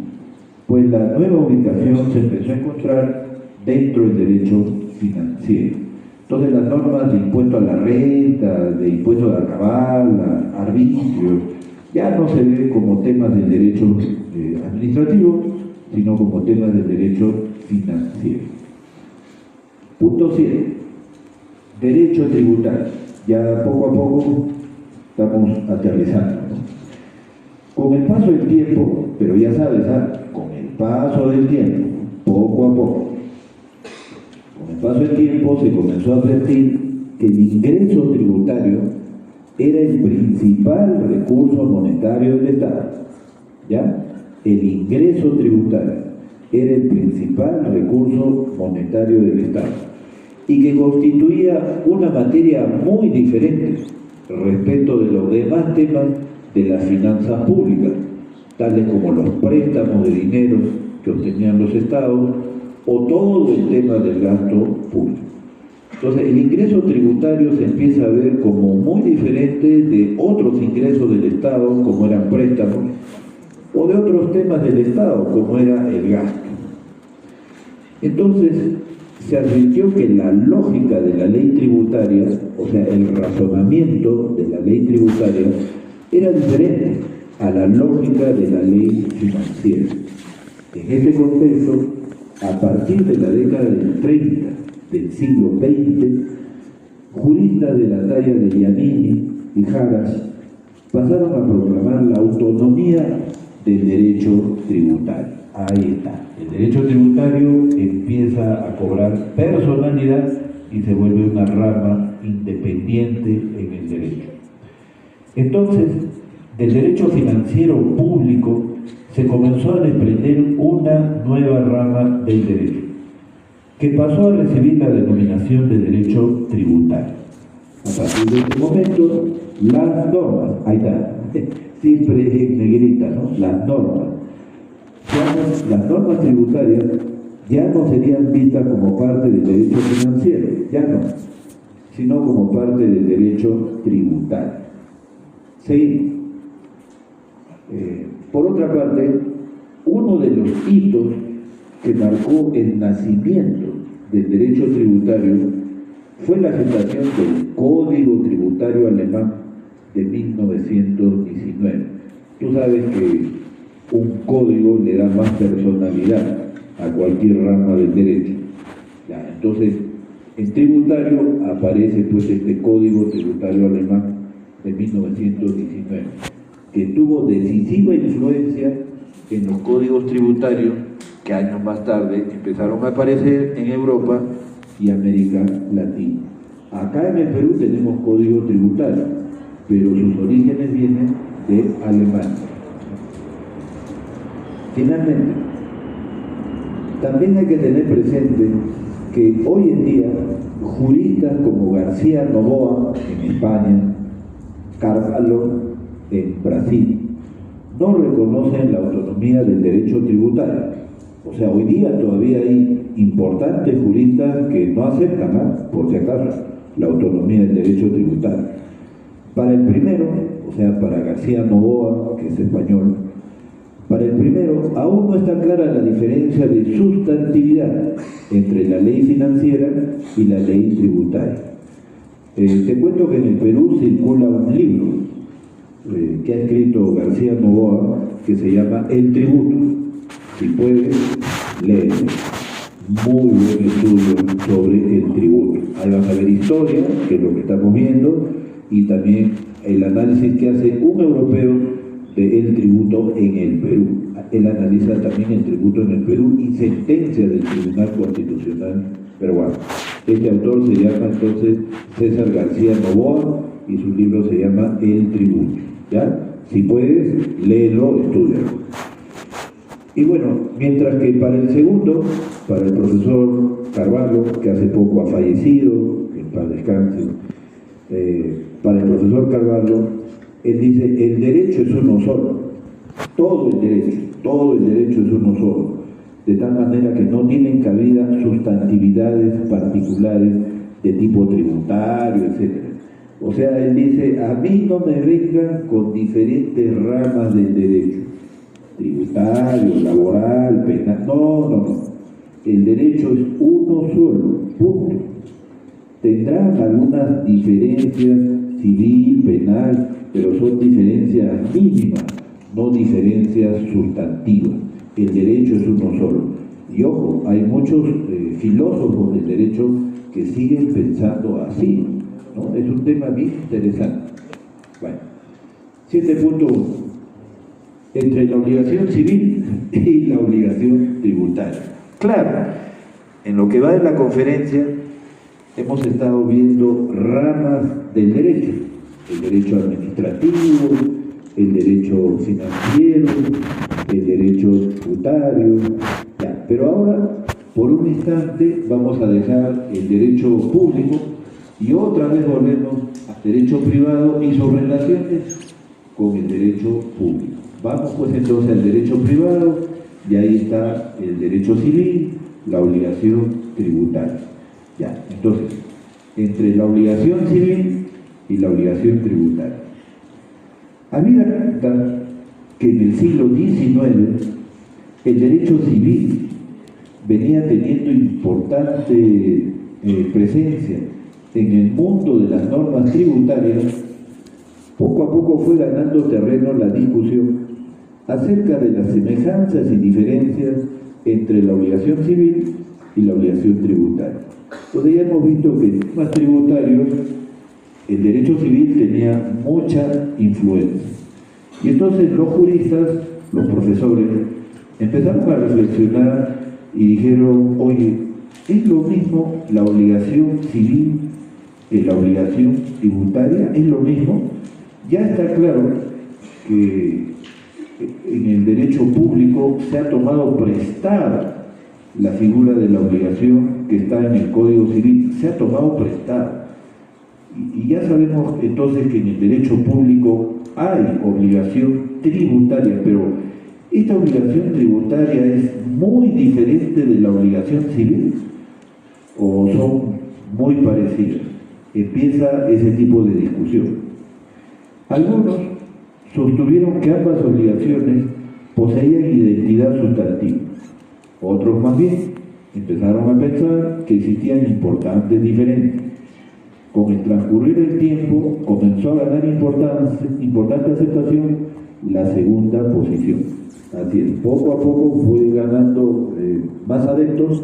pues la nueva ubicación se empezó a encontrar dentro del derecho financiero. Entonces, las normas de impuesto a la renta, de impuesto a la cabala, arbitrio, ya no se ve como temas del derecho administrativo, sino como temas del derecho financiero. Punto 7. Derecho tributario. Ya poco a poco estamos aterrizando, ¿no? Con el paso del tiempo, pero ya sabes, con el paso del tiempo, poco a poco, con el paso del tiempo se comenzó a advertir que el ingreso tributario era el principal recurso monetario del Estado. ¿Ya? El ingreso tributario era el principal recurso monetario del Estado y que constituía una materia muy diferente respecto de los demás temas de las finanzas públicas, tales como los préstamos de dinero que obtenían los estados o todo el tema del gasto público. Entonces, el ingreso tributario se empieza a ver como muy diferente de otros ingresos del Estado, como eran préstamos, o de otros temas del Estado, como era el gasto. Entonces, se advirtió que la lógica de la ley tributaria, o sea, el razonamiento de la ley tributaria, era diferente a la lógica de la ley financiera. En este contexto, a partir de la década del 30 del siglo XX, juristas de la talla de Giannini y Jaras pasaron a proclamar la autonomía del derecho tributario. Ahí está. El derecho tributario empieza a cobrar personalidad y se vuelve una rama independiente en el derecho. Entonces, del derecho financiero público se comenzó a desprender una nueva rama del derecho, que pasó a recibir la denominación de derecho tributario. A partir de este momento, las normas, ahí está, siempre en negrita, ¿no? Las normas. Las normas tributarias ya no serían vistas como parte del derecho financiero, ya no, sino como parte del derecho tributario. Seguimos. Por otra parte, uno de los hitos que marcó el nacimiento del derecho tributario fue la aceptación del Código Tributario Alemán de 1919. Tú sabes que un código le da más personalidad a cualquier rama del derecho. Ya, entonces, en tributario aparece pues este Código Tributario Alemán de 1919, que tuvo decisiva influencia en los códigos tributarios que años más tarde empezaron a aparecer en Europa y América Latina. Acá en el Perú tenemos código tributario, pero sus orígenes vienen de Alemania. Finalmente, también hay que tener presente que hoy en día juristas como García Noboa en España, Carvalho en Brasil, no reconocen la autonomía del derecho tributario. O sea, hoy día todavía hay importantes juristas que no aceptan, por si acaso, la autonomía del derecho tributario. Para el primero, o sea, para García Noboa, que es español, para el primero aún no está clara la diferencia de sustantividad entre la ley financiera y la ley tributaria. Te cuento que en el Perú circula un libro que ha escrito García Noboa que se llama El Tributo. Si puedes, léelo. Muy buen estudio sobre el tributo. Ahí vas a ver historia, que es lo que estamos viendo, y también el análisis que hace un europeo del tributo en el Perú. Él analiza también el tributo en el Perú y sentencias del Tribunal Constitucional peruano. Este autor se llama entonces César García Noboa y su libro se llama El Tributo. ¿Ya? Si puedes, léelo, estúdialo. Y bueno, mientras que para el segundo, para el profesor Carvalho, que hace poco ha fallecido, que en paz descanse, para el profesor Carvalho, él dice, el derecho es uno solo, todo el derecho es uno solo, de tal manera que no tienen cabida sustantividades particulares de tipo tributario, etc. O sea, él dice, a mí no me vengan con diferentes ramas del derecho, tributario, laboral, penal, no. El derecho es uno solo, punto. Tendrán algunas diferencias civil, penal, pero son diferencias mínimas, no diferencias sustantivas. El derecho es uno solo. Y ojo, hay muchos filósofos del derecho que siguen pensando así, ¿no? Es un tema bien interesante. Bueno, 7.1. Entre la obligación civil y la obligación tributaria. Claro, en lo que va de la conferencia hemos estado viendo ramas del derecho, el derecho administrativo, el derecho financiero, el derecho tributario, ya. Pero ahora, por un instante, vamos a dejar el derecho público y otra vez volvemos al derecho privado y sus relaciones con el derecho público. Vamos pues entonces al derecho privado y ahí está el derecho civil, la obligación tributaria. Ya, entonces, entre la obligación civil y la obligación tributaria. Habida cuenta que en el siglo XIX el derecho civil venía teniendo importante presencia en el mundo de las normas tributarias, poco a poco fue ganando terreno la discusión acerca de las semejanzas y diferencias entre la obligación civil y la obligación tributaria. Entonces ya hemos visto que en temas tributarios el derecho civil tenía mucha influencia. Y entonces los juristas, los profesores, empezaron a reflexionar y dijeron, oye, ¿es lo mismo la obligación civil que la obligación tributaria es lo mismo. Ya está claro que en el derecho público se ha tomado prestada la figura de la obligación que está en el Código Civil, se ha tomado prestada. Y ya sabemos entonces que en el derecho público hay obligación tributaria, pero esta obligación tributaria es muy diferente de la obligación civil, o son muy parecidas. Empieza ese tipo de discusión. Algunos sostuvieron que ambas obligaciones poseían identidad sustantiva. Otros más bien empezaron a pensar que existían importantes diferencias. Con el transcurrir del tiempo comenzó a ganar importante aceptación la segunda posición. Así es, poco a poco fue ganando más adeptos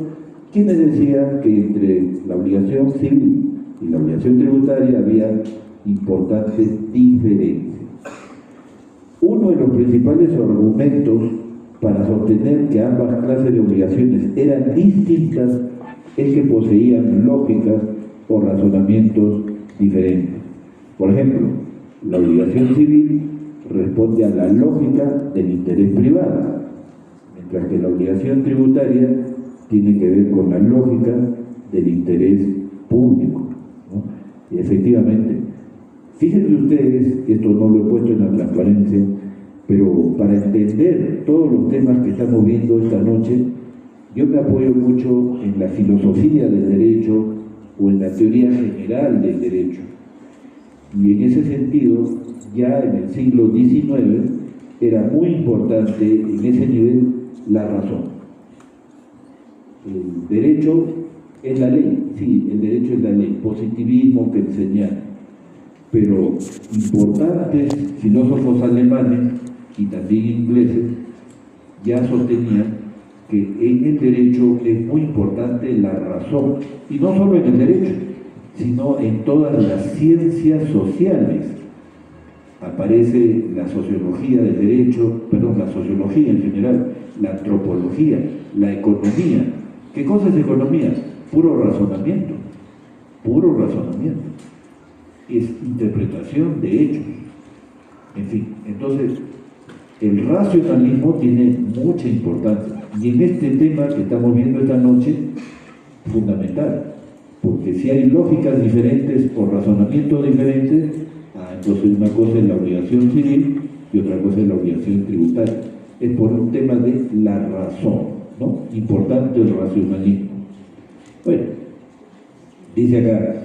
quienes decían que entre la obligación civil y la obligación tributaria había importantes diferencias. Uno de los principales argumentos para sostener que ambas clases de obligaciones eran distintas es que poseían lógicas o razonamientos diferentes. Por ejemplo, la obligación civil responde a la lógica del interés privado, mientras que la obligación tributaria tiene que ver con la lógica del interés público, ¿no? Y efectivamente, fíjense ustedes, esto no lo he puesto en la transparencia, pero para entender todos los temas que estamos viendo esta noche, yo me apoyo mucho en la filosofía del derecho o en la teoría general del derecho. Y en ese sentido, ya en el siglo XIX, era muy importante en ese nivel la razón. El derecho es la ley, sí, el derecho es la ley, positivismo que enseñar. Pero importantes filósofos alemanes y también ingleses ya sostenían que en el derecho es muy importante la razón, y no solo en el derecho, sino en todas las ciencias sociales. Aparece la sociología del derecho, la sociología en general, la antropología, la economía. ¿Qué cosa es economía? Puro razonamiento, puro razonamiento. Es interpretación de hechos. En fin, entonces, el racionalismo tiene mucha importancia. Y en este tema que estamos viendo esta noche, fundamental, porque si hay lógicas diferentes o razonamientos diferentes, entonces una cosa es la obligación civil y otra cosa es la obligación tributaria. Es por un tema de la razón, ¿no? Importante el racionalismo. Bueno, dice acá,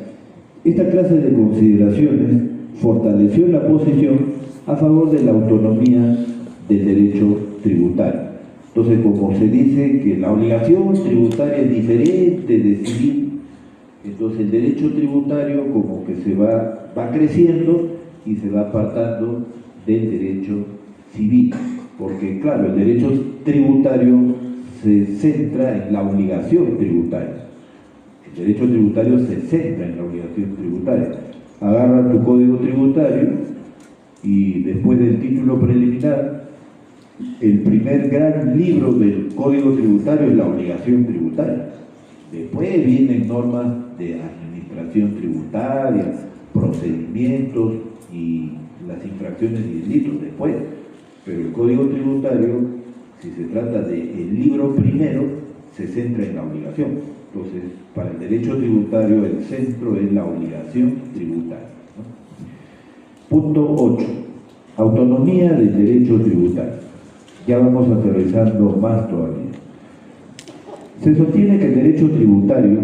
esta clase de consideraciones fortaleció la posición a favor de la autonomía del derecho tributario. Entonces, como se dice que la obligación tributaria es diferente de civil, entonces el derecho tributario como que se va creciendo y se va apartando del derecho civil, porque claro, el derecho tributario se centra en la obligación tributaria. El derecho tributario se centra en la obligación tributaria. Agarra tu código tributario y después del título preliminar, el primer gran libro del Código Tributario es la obligación tributaria. Después vienen normas de administración tributaria, procedimientos y las infracciones y delitos después. Pero el Código Tributario, si se trata del libro primero, se centra en la obligación. Entonces, para el derecho tributario, el centro es la obligación tributaria, ¿no? Punto 8. Autonomía del derecho tributario. Ya vamos aterrizando más todavía. Se sostiene que el derecho tributario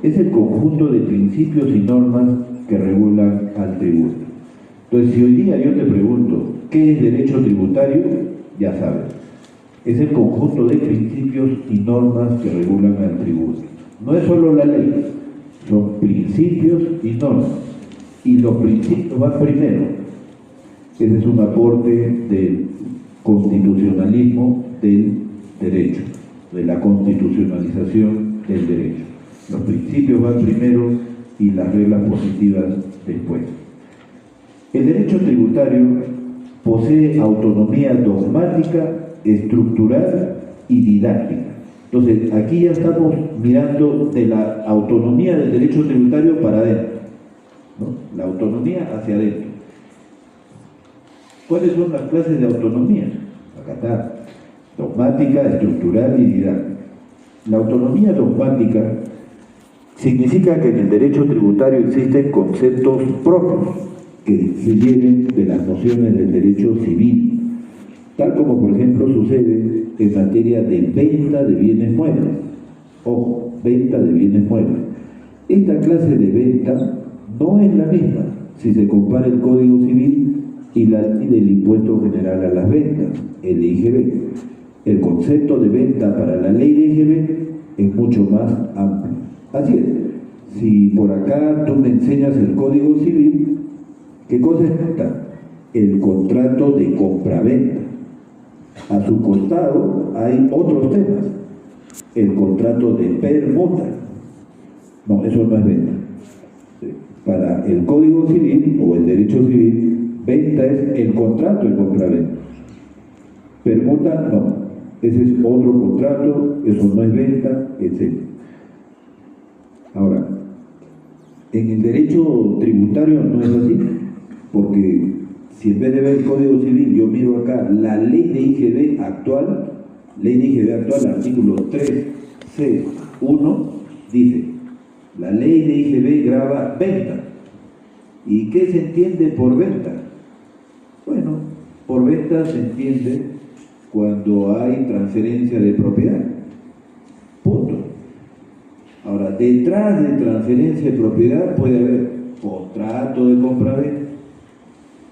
es el conjunto de principios y normas que regulan al tributo. Entonces, si hoy día yo te pregunto, ¿qué es derecho tributario? Ya sabes, es el conjunto de principios y normas que regulan al tributo. No es solo la ley, son principios y normas. Y los principios van primero. Ese es un aporte del constitucionalismo del derecho, de la constitucionalización del derecho. Los principios van primero y las reglas positivas después. El derecho tributario posee autonomía dogmática, estructural y didáctica. Entonces, aquí ya estamos mirando de la autonomía del derecho tributario para adentro. ¿no? La autonomía hacia adentro. ¿Cuáles son las clases de autonomía? Acá está: dogmática, estructural y didáctica. La autonomía dogmática significa que en el derecho tributario existen conceptos propios que se vienen de las nociones del derecho civil, tal como por ejemplo sucede en materia de venta de bienes muebles. Ojo, venta de bienes muebles. Esta clase de venta no es la misma si se compara el Código Civil y la ley del Impuesto General a las Ventas, el IGB. El concepto de venta para la ley de IGB es mucho más amplio. Así es, si por acá tú me enseñas el Código Civil, ¿qué cosa es venta? El contrato de compra-venta. A su costado hay otros temas. El contrato de permuta. No, eso no es venta. Para el Código Civil o el derecho civil, venta es el contrato de compra-venta. Permuta, no. Ese es otro contrato, eso no es venta, etc. Ahora, en el derecho tributario no es así, porque si en vez de ver el Código Civil yo miro acá la ley de IGB actual, artículo 3C1, dice: la ley de IGB grava venta. ¿Y qué se entiende por venta? Bueno, por venta se entiende cuando hay transferencia de propiedad. Punto. Ahora, detrás de transferencia de propiedad puede haber contrato de compra-venta,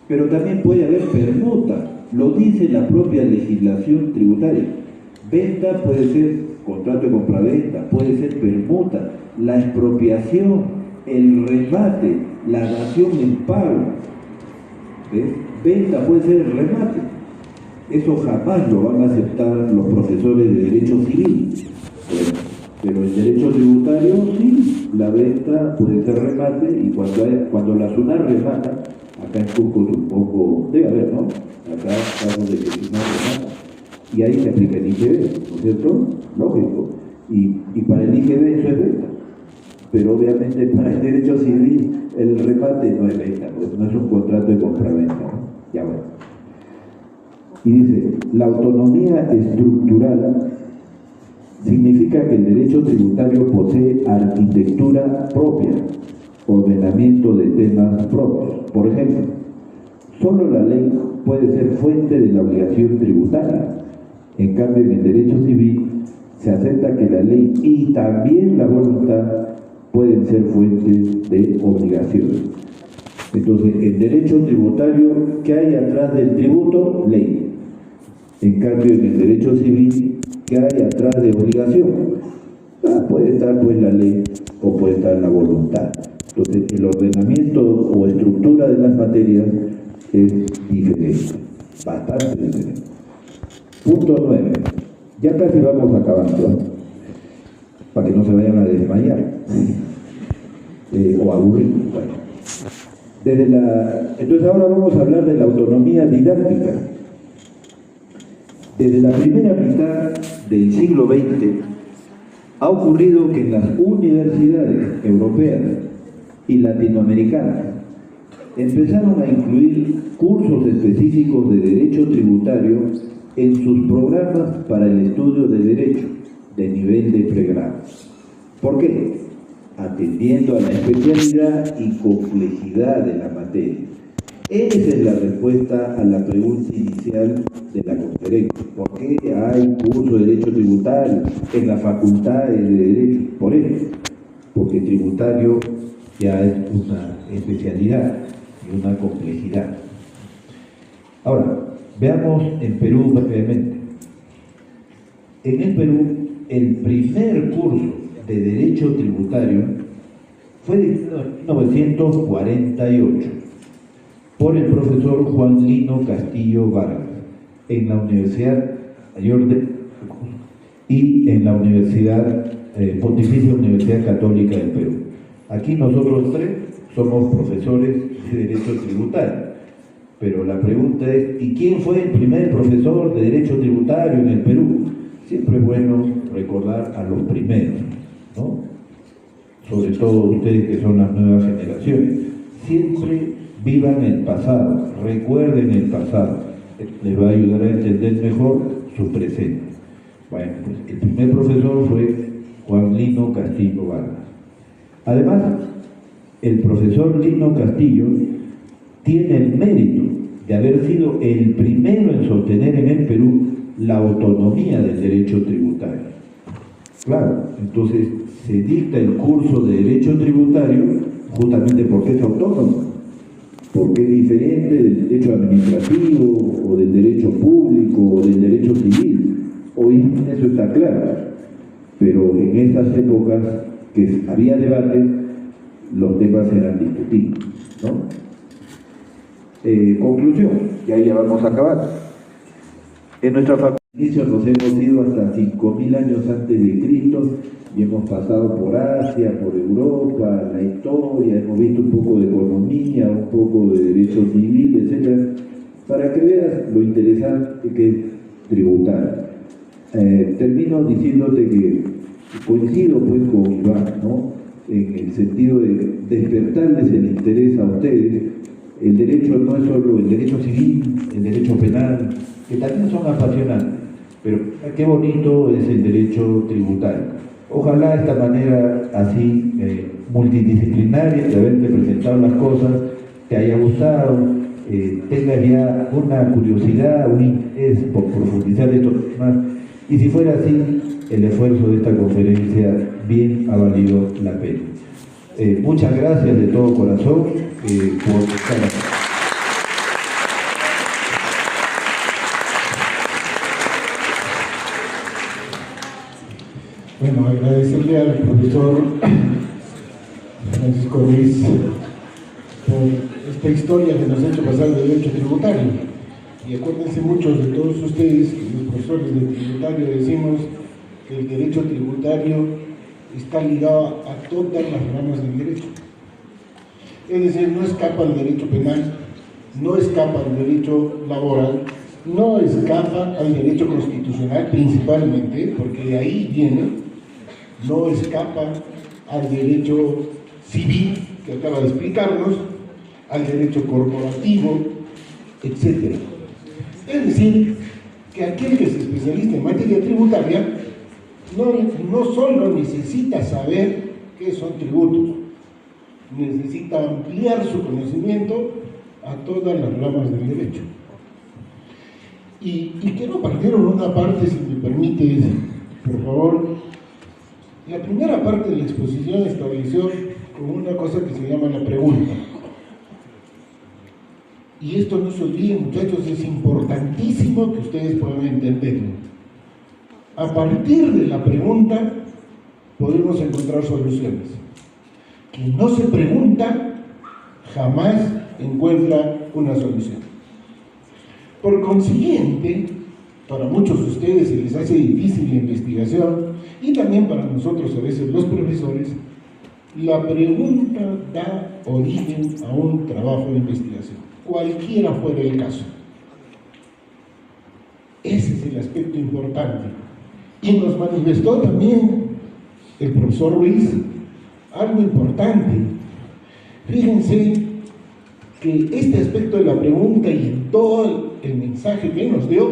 pero también puede haber permuta. Lo dice la propia legislación tributaria. Venta puede ser contrato de compra-venta, puede ser permuta, la expropiación, el remate, la dación en pago. ¿Ves? Venta puede ser el remate. Eso jamás lo van a aceptar los profesores de derecho civil. Bueno, pero en derecho tributario sí, la venta puede ser remate, y cuando la SUNAT remata, acá en Cusco tampoco debe haber, ¿no? Acá casos de que SUNAT remata, y ahí se aplica el IGB, ¿no es cierto? Lógico. Y para el IGB eso es venta. Pero obviamente para el derecho civil el remate no es venta, pues no es un contrato de compra-venta, ¿no? Ya bueno. Y dice: la autonomía estructural significa que el derecho tributario posee arquitectura propia, ordenamiento de temas propios. Por ejemplo, solo la ley puede ser fuente de la obligación tributaria. En cambio, en el derecho civil se acepta que la ley y también la voluntad pueden ser fuentes de obligaciones. Entonces, el derecho tributario, ¿qué hay atrás del tributo? Ley. En cambio, en el derecho civil, ¿qué hay atrás de obligación? Puede estar pues la ley o puede estar la voluntad. Entonces, el ordenamiento o estructura de las materias es diferente, bastante diferente. Punto 9. Ya casi vamos acabando, ¿eh? Para que no se vayan a desmayar o aburrir. Bueno. Entonces ahora vamos a hablar de la autonomía didáctica. Desde la primera mitad del siglo XX ha ocurrido que en las universidades europeas y latinoamericanas empezaron a incluir cursos específicos de derecho tributario en sus programas para el estudio de derecho de nivel de pregrado. ¿Por qué? Atendiendo a la especialidad y complejidad de la materia. Esa es la respuesta a la pregunta inicial de la conferencia. ¿Por qué hay curso de derecho tributario en las facultades de derecho? Por eso, porque tributario ya es una especialidad y una complejidad. Ahora, veamos en Perú brevemente. En el Perú, el primer curso de Derecho Tributario fue dictado en 1948 por el profesor Juan Lino Castillo Vargas en la Universidad Mayor de y en la Pontificia Universidad Católica del Perú. Aquí nosotros tres somos profesores de Derecho Tributario, pero la pregunta es: ¿y quién fue el primer profesor de Derecho Tributario en el Perú? Siempre es bueno recordar a los primeros, ¿no? Sobre todo ustedes que son las nuevas generaciones. siempre vivan el pasado, recuerden el pasado, les va a ayudar a entender mejor su presente. Bueno, pues el primer profesor fue Juan Lino Castillo Vargas. Además, el profesor Lino Castillo tiene el mérito de haber sido el primero en sostener en el Perú la autonomía del derecho tributario. Claro, entonces se dicta el curso de derecho tributario justamente porque es autónomo, porque es diferente del derecho administrativo o del derecho público o del derecho civil. Hoy eso está claro, pero en esas épocas que había debates, los temas eran discutidos, ¿no? Conclusión, ya vamos a acabar. En nuestra facultad nos hemos ido hasta 5.000 años antes de Cristo y hemos pasado por Asia, por Europa, la historia, hemos visto un poco de economía, un poco de derecho civil, etcétera, para que veas lo interesante que es tributar. Termino diciéndote que coincido pues con Iván, ¿no?, en el sentido de despertarles el interés a ustedes. El derecho no es solo el derecho civil, el derecho penal, que también son apasionantes, pero qué bonito es el derecho tributario. Ojalá esta manera así multidisciplinaria de haberte presentado las cosas te haya gustado, tengas ya una curiosidad, un interés por profundizar estos temas, y si fuera así, el esfuerzo de esta conferencia bien ha valido la pena. Muchas gracias de todo corazón por estar aquí. Bueno, agradecerle al profesor Francisco Ruiz por esta historia que nos ha hecho pasar de derecho tributario. Y acuérdense muchos de todos ustedes que los profesores de tributario decimos que el derecho tributario está ligado a todas las ramas del derecho. Es decir, no escapa al derecho penal, no escapa al derecho laboral, no escapa al derecho constitucional principalmente, porque de ahí viene, no escapa al derecho civil, que acaba de explicarnos, al derecho corporativo, etc. Es decir, que aquel que se especializa en materia tributaria no solo necesita saber qué son tributos, necesita ampliar su conocimiento a todas las ramas del derecho. Y quiero partir en una parte, si me permites, por favor. La primera parte de la exposición estableció con una cosa que se llama la pregunta. Y esto no se olviden, muchachos, es importantísimo que ustedes puedan entenderlo. A partir de la pregunta podemos encontrar soluciones. Quien no se pregunta jamás encuentra una solución. Por consiguiente, para muchos de ustedes se les hace difícil la investigación y también para nosotros a veces los profesores, la pregunta da origen a un trabajo de investigación, cualquiera fuera el caso. Ese es el aspecto importante. Y nos manifestó también el profesor Ruiz algo importante. Fíjense que este aspecto de la pregunta y en todo el mensaje que nos dio,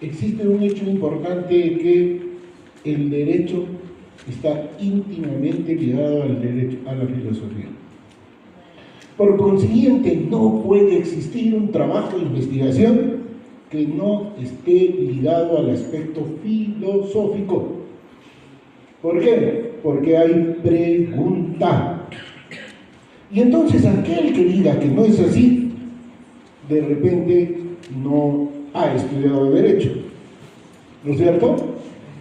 existe un hecho importante que el derecho está íntimamente ligado al derecho, a la filosofía. Por consiguiente, no puede existir un trabajo de investigación que no esté ligado al aspecto filosófico. ¿Por qué? Porque hay pregunta. Y entonces aquel que diga que no es así, de repente no ha estudiado Derecho, ¿no es cierto?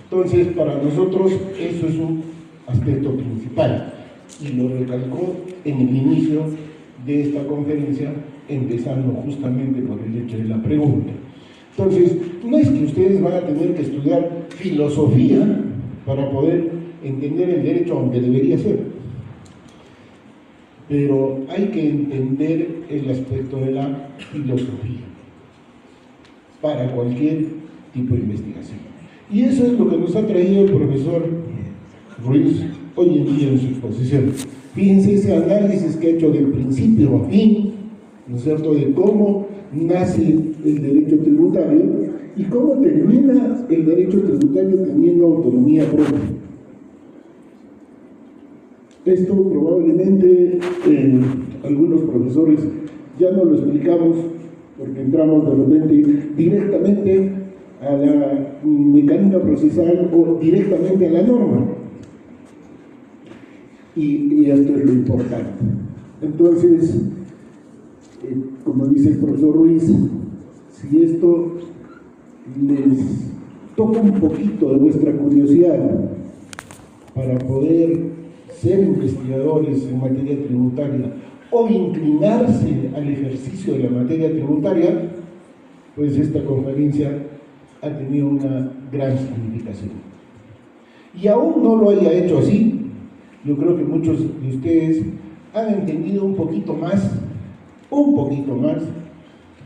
Entonces, para nosotros eso es un aspecto principal, y lo recalcó en el inicio de esta conferencia, empezando justamente por el hecho de la pregunta. Entonces, no es que ustedes van a tener que estudiar filosofía para poder entender el derecho, aunque debería ser, pero hay que entender el aspecto de la filosofía para cualquier tipo de investigación. Y eso es lo que nos ha traído el profesor Ruiz hoy en día en su exposición. Fíjense ese análisis que ha hecho del principio a fin, ¿no es cierto?, de cómo nace el derecho tributario y cómo termina el derecho tributario teniendo autonomía propia. Esto probablemente algunos profesores ya no lo explicamos porque entramos de repente directamente a la mecánica procesal o directamente a la norma. Y esto es lo importante. Entonces, como dice el profesor Ruiz, si esto les toca un poquito de vuestra curiosidad para poder ser investigadores en materia tributaria o inclinarse al ejercicio de la materia tributaria, pues esta conferencia ha tenido una gran significación. Y aún no lo haya hecho así, yo creo que muchos de ustedes han entendido un poquito más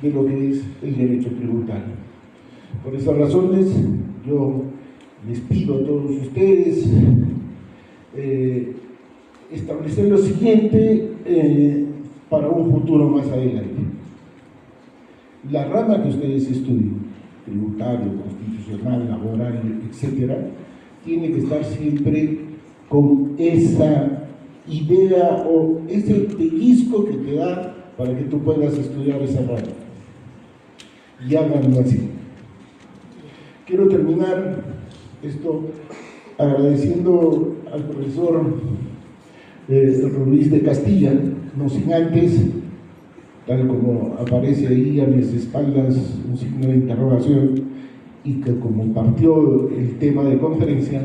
de lo que es el derecho tributario. Por esas razones, yo les pido a todos ustedes establecer lo siguiente para un futuro más adelante. La rama que ustedes estudien, tributario, constitucional, laboral, etcétera, tiene que estar siempre con esa idea o ese pellizco que te da para que tú puedas estudiar esa rama. Y háganlo así. Quiero terminar esto agradeciendo al profesor Luis de Castilla, no sin antes, tal como aparece ahí a mis espaldas un signo de interrogación, y que como partió el tema de conferencia,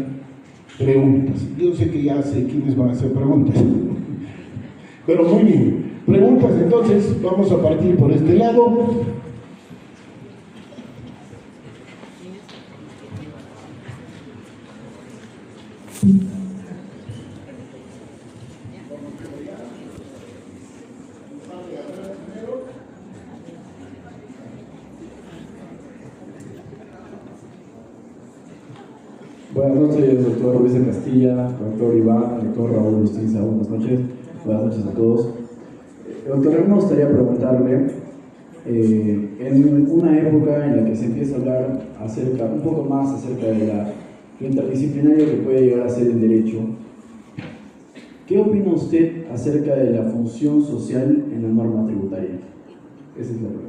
preguntas. Yo sé que ya sé quiénes van a hacer preguntas, pero muy bien, preguntas. Entonces vamos a partir por este lado. Buenas noches, doctor Luis de Castilla, doctor Iván, doctor Raúl Lustiza, buenas noches a todos. Doctor, a mí me gustaría preguntarle, en una época en la que se empieza a hablar un poco más acerca de lo interdisciplinario que puede llegar a ser el derecho, ¿qué opina usted acerca de la función social en la norma tributaria? Esa es la pregunta.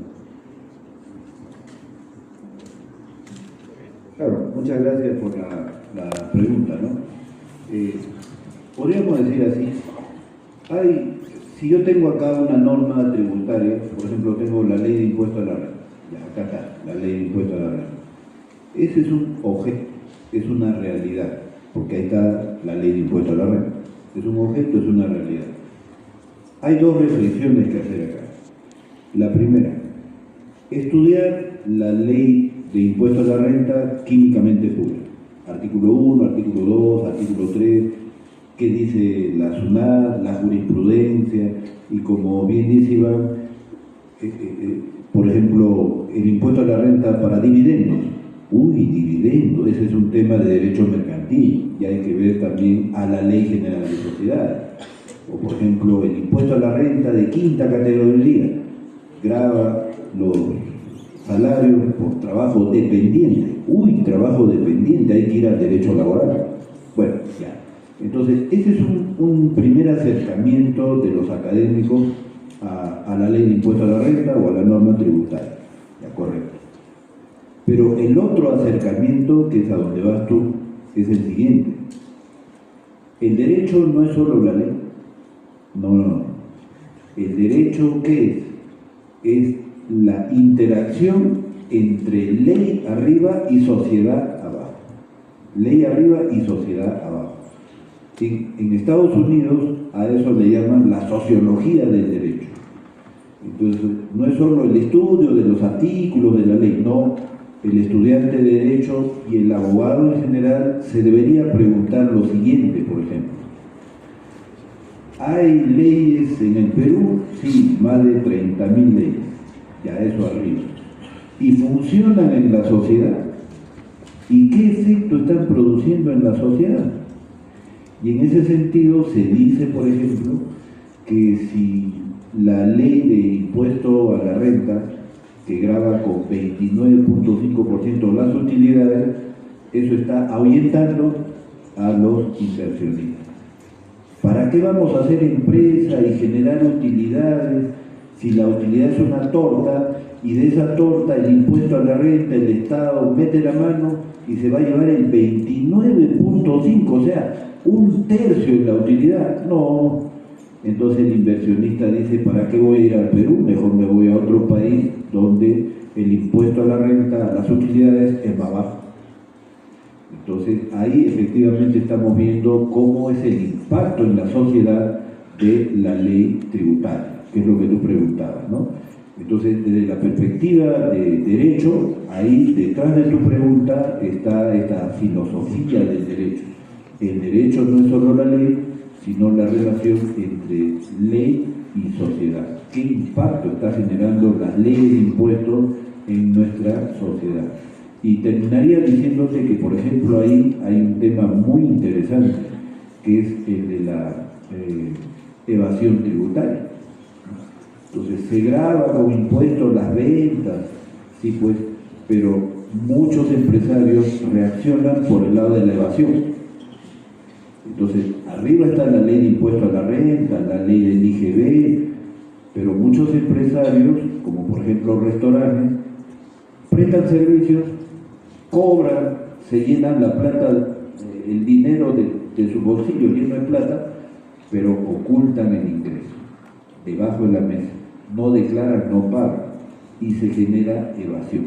Claro, muchas gracias por la pregunta, ¿no? Podríamos decir así, si yo tengo acá una norma tributaria, por ejemplo, tengo la ley de impuesto a la renta, ya acá está, la ley de impuesto a la renta. Ese es un objeto, es una realidad, porque ahí está la ley de impuesto a la renta. Es un objeto, es una realidad. Hay dos reflexiones que hacer acá. La primera, estudiar la ley de impuesto a la renta químicamente pura. Artículo 1, artículo 2, artículo 3, qué dice la SUNAT, la jurisprudencia, y como bien dice Iván, por ejemplo, el impuesto a la renta para dividendos. Dividendos, ese es un tema de derecho mercantil, y hay que ver también a la Ley General de Sociedades. O por ejemplo, el impuesto a la renta de quinta categoría, grava los salarios por trabajo dependiente. Trabajo dependiente, hay que ir al derecho laboral. Bueno, ya. Entonces, ese es un primer acercamiento de los académicos a la ley de impuesto a la renta o a la norma tributaria. Ya, correcto. Pero el otro acercamiento, que es a donde vas tú, es el siguiente. El derecho no es solo la ley. No. El derecho, ¿qué es? Es la interacción entre ley arriba y sociedad abajo. Ley arriba y sociedad abajo. En Estados Unidos a eso le llaman la sociología del derecho. Entonces, no es solo el estudio de los artículos de la ley, no. El estudiante de derecho y el abogado en general se debería preguntar lo siguiente, por ejemplo. ¿Hay leyes en el Perú? Sí, más de 30.000 leyes. Ya eso arriba. ¿Y funcionan en la sociedad? ¿Y qué efecto están produciendo en la sociedad? Y en ese sentido se dice, por ejemplo, que si la ley de impuesto a la renta, que grava con 29.5% las utilidades, eso está ahuyentando a los inversionistas. ¿Para qué vamos a hacer empresa y generar utilidades si la utilidad es una torta y de esa torta el impuesto a la renta, el Estado mete la mano y se va a llevar el 29.5%, o sea, un tercio de la utilidad? No. Entonces el inversionista dice, ¿para qué voy a ir al Perú? Mejor me voy a otro país donde el impuesto a la renta, a las utilidades, es más bajo. Entonces ahí efectivamente estamos viendo cómo es el impacto en la sociedad de la ley tributaria, que es lo que tú preguntabas, ¿no? Entonces, desde la perspectiva de derecho, ahí detrás de tu pregunta está esta filosofía del derecho. El derecho no es solo la ley, sino la relación entre ley y sociedad. ¿Qué impacto está generando las leyes de impuestos en nuestra sociedad? Y terminaría diciéndote que, por ejemplo, ahí hay un tema muy interesante, que es el de la evasión tributaria. Entonces, se grava con impuestos las ventas, sí, pues, pero muchos empresarios reaccionan por el lado de la evasión. Entonces, arriba está la ley de impuesto a la renta, la ley del IGB, pero muchos empresarios, como por ejemplo restaurantes, prestan servicios, cobran, se llenan la plata, el dinero de su bolsillo lleno de plata, pero ocultan el ingreso, debajo de la mesa, no declaran, no pagan, y se genera evasión.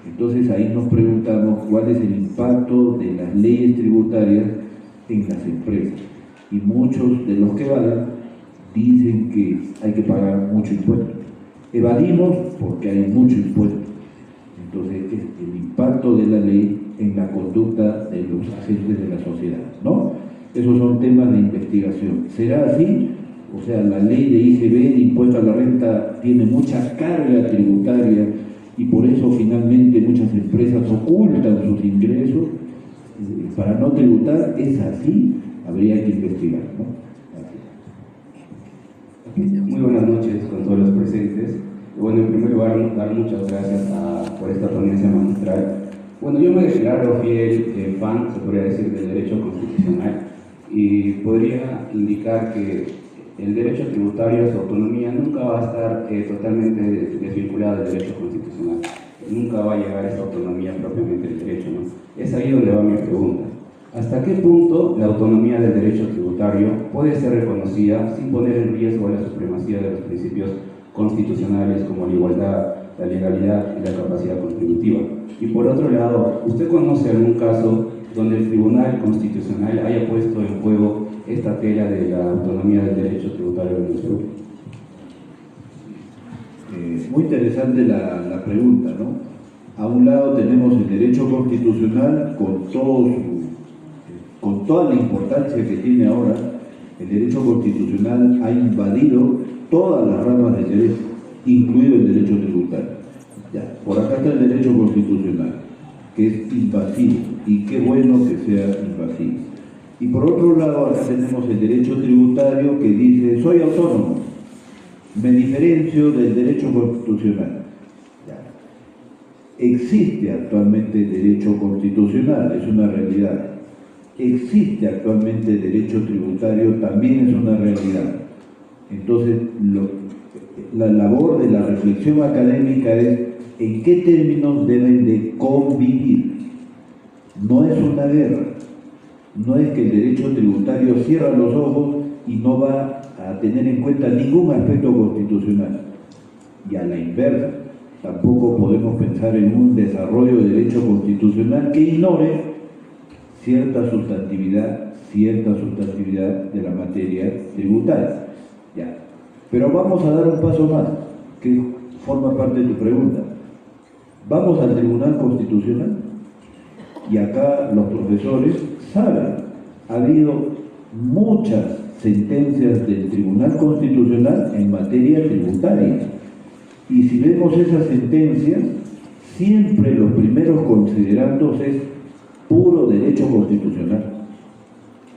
Entonces ahí nos preguntamos cuál es el impacto de las leyes tributarias en las empresas. Y muchos de los que evaden dicen que hay que pagar mucho impuesto. Evadimos porque hay mucho impuesto. Entonces es el impacto de la ley en la conducta de los agentes de la sociedad, ¿no? Esos son temas de investigación. ¿Será así? O sea, la ley de IGB, de impuesto a la renta, tiene mucha carga tributaria y por eso finalmente muchas empresas ocultan sus ingresos para no tributar. ¿Es así? Habría que investigar, ¿no? Muy buenas noches con todos los presentes. Bueno, en primer lugar, dar muchas gracias por esta ponencia magistral. Bueno, yo me declaro fiel fan, se podría decir, del derecho constitucional y podría indicar que el derecho tributario, su autonomía, nunca va a estar totalmente desvinculada del derecho constitucional. Nunca va a llegar a esa autonomía propiamente del derecho, ¿no? Es ahí donde va mi pregunta. ¿Hasta qué punto la autonomía del derecho tributario puede ser reconocida sin poner en riesgo la supremacía de los principios constitucionales como la igualdad, la legalidad y la capacidad contributiva? Y por otro lado, ¿usted conoce algún caso donde el Tribunal Constitucional haya puesto en juego esta tela de la autonomía del derecho tributario en el Perú? Muy interesante la pregunta, ¿no? A un lado tenemos el derecho constitucional con toda la importancia que tiene ahora. El derecho constitucional ha invadido todas las ramas del derecho, incluido el derecho tributario. Ya, por acá está el derecho constitucional, que es invasivo, y qué bueno que sea invasivo. Y por otro lado, acá tenemos el derecho tributario que dice, soy autónomo, me diferencio del derecho constitucional. Ya. Existe actualmente derecho constitucional, es una realidad. Existe actualmente derecho tributario, también es una realidad. Entonces, la labor de la reflexión académica es en qué términos deben de convivir. No es una guerra, no es que el derecho tributario cierra los ojos y no va a tener en cuenta ningún aspecto constitucional. Y a la inversa, tampoco podemos pensar en un desarrollo de derecho constitucional que ignore cierta sustantividad de la materia tributaria. Ya. Pero vamos a dar un paso más, que forma parte de tu pregunta. Vamos al Tribunal Constitucional y acá los profesores saben, ha habido muchas sentencias del Tribunal Constitucional en materia tributaria. Y si vemos esas sentencias, siempre los primeros considerandos es puro derecho constitucional.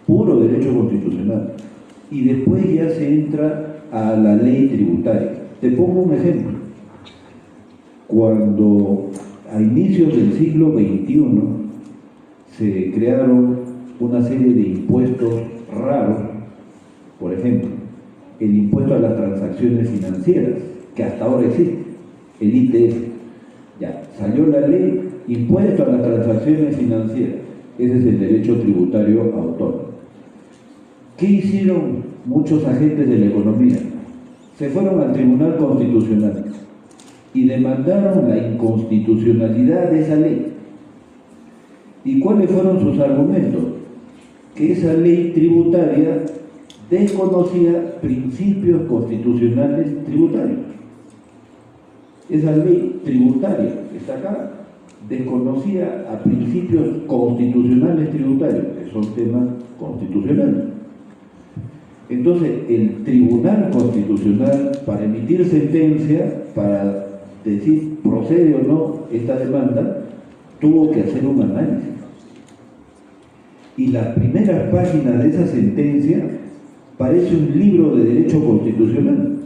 Puro solo derecho constitucional. Y después ya se entra a la ley tributaria. Te pongo un ejemplo. Cuando a inicios del siglo XXI se crearon una serie de impuestos raros, por ejemplo, el impuesto a las transacciones financieras, que hasta ahora existe, el ITF. Ya, salió la ley, impuesto a las transacciones financieras. Ese es el derecho tributario autónomo. ¿Qué hicieron muchos agentes de la economía? Se fueron al Tribunal Constitucional y demandaron la inconstitucionalidad de esa ley. ¿Y cuáles fueron sus argumentos? Que esa ley tributaria desconocía principios constitucionales tributarios. Esa ley tributaria que está acá desconocía a principios constitucionales tributarios, que son temas constitucionales. Entonces, el Tribunal Constitucional, para emitir sentencia, para decir procede o no esta demanda, tuvo que hacer un análisis. Y las primeras páginas de esa sentencia parece un libro de derecho constitucional,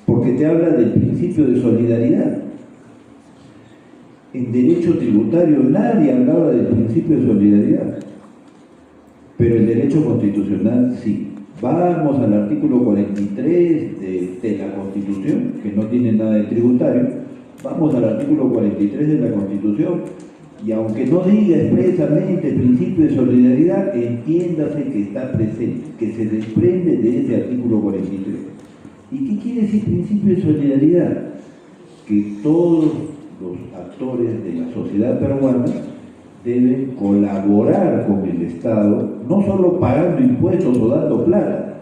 porque te habla del principio de solidaridad. En derecho tributario nadie hablaba del principio de solidaridad, pero el derecho constitucional sí. Vamos al artículo 43 de la Constitución, que no tiene nada de tributario. Vamos al artículo 43 de la Constitución, y aunque no diga expresamente el principio de solidaridad, entiéndase que está presente, que se desprende de ese artículo 43. ¿Y qué quiere decir principio de solidaridad? Que todos los actores de la sociedad peruana deben colaborar con el Estado, no solo pagando impuestos o dando plata,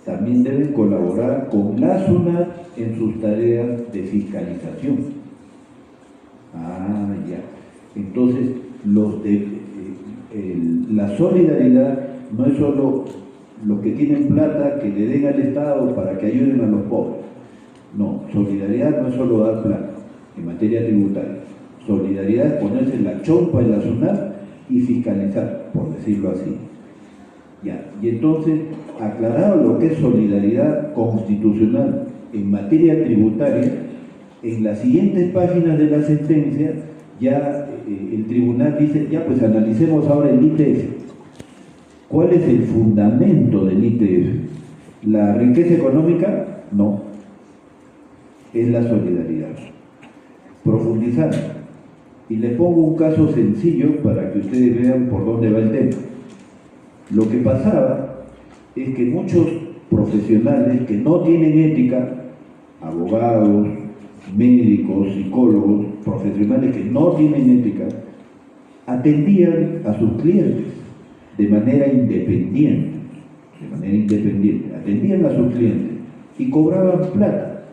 también deben colaborar con la SUNAT en sus tareas de fiscalización. Ah, ya. Entonces, la solidaridad no es solo los que tienen plata que le den al Estado para que ayuden a los pobres. No, solidaridad no es solo dar plata en materia tributaria. Solidaridad es ponerse la chompa en la SUNAT y fiscalizar, por decirlo así. Ya. Y entonces, aclarado lo que es solidaridad constitucional en materia tributaria, en las siguientes páginas de la sentencia, ya el tribunal dice, ya pues analicemos ahora el ITF. ¿Cuál es el fundamento del ITF? ¿La riqueza económica? No. Es la solidaridad. Profundizar. Y les pongo un caso sencillo para que ustedes vean por dónde va el tema. Lo que pasaba es que muchos profesionales que no tienen ética, abogados, médicos, psicólogos, profesionales que no tienen ética, atendían a sus clientes de manera independiente, atendían a sus clientes y cobraban plata,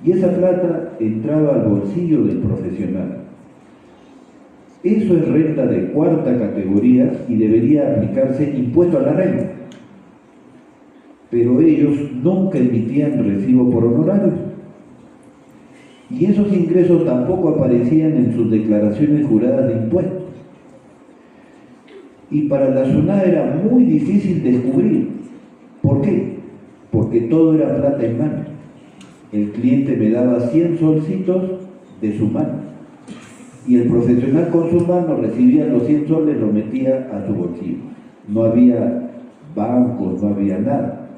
y esa plata entraba al bolsillo del profesional. Eso es renta de cuarta categoría y debería aplicarse impuesto a la renta, pero ellos nunca emitían recibo por honorarios. Y esos ingresos tampoco aparecían en sus declaraciones juradas de impuestos. Y para la SUNAT era muy difícil descubrir. ¿Por qué? Porque todo era plata en mano. El cliente me daba 100 solcitos de su mano. Y el profesional con su mano recibía los 100 soles, los metía a su bolsillo. No había bancos, no había nada.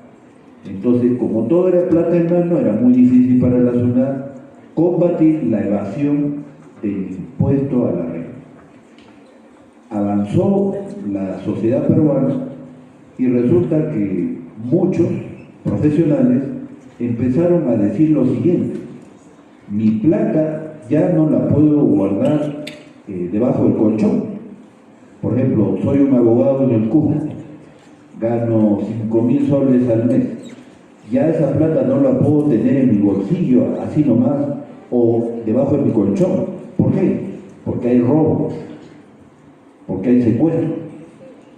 Entonces, como todo era plata en mano, era muy difícil para la SUNAT combatir la evasión del impuesto a la renta. Avanzó la sociedad peruana y resulta que muchos profesionales empezaron a decir lo siguiente: mi plata ya no la puedo guardar debajo del colchón. Por ejemplo, soy un abogado en el Cusco, gano 5.000 soles al mes. Ya esa plata no la puedo tener en mi bolsillo, así nomás, o debajo de mi colchón. ¿Por qué? Porque hay robo, porque hay secuestro.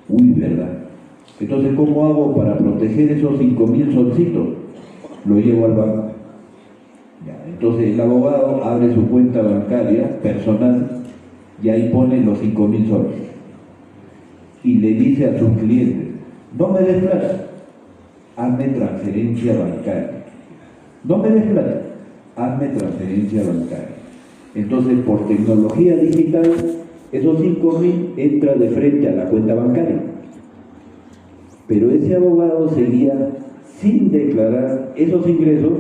Uy, ¿verdad? Entonces, ¿cómo hago para proteger esos 5.000 solcitos? Lo llevo al banco. Ya, entonces el abogado abre su cuenta bancaria personal y ahí pone los 5.000 soles. y le dice a sus clientes, no me des plata, hazme transferencia bancaria. No me des plata, hazme transferencia bancaria. Entonces, por tecnología digital, esos 5.000 entra de frente a la cuenta bancaria. Pero ese abogado seguía sin declarar esos ingresos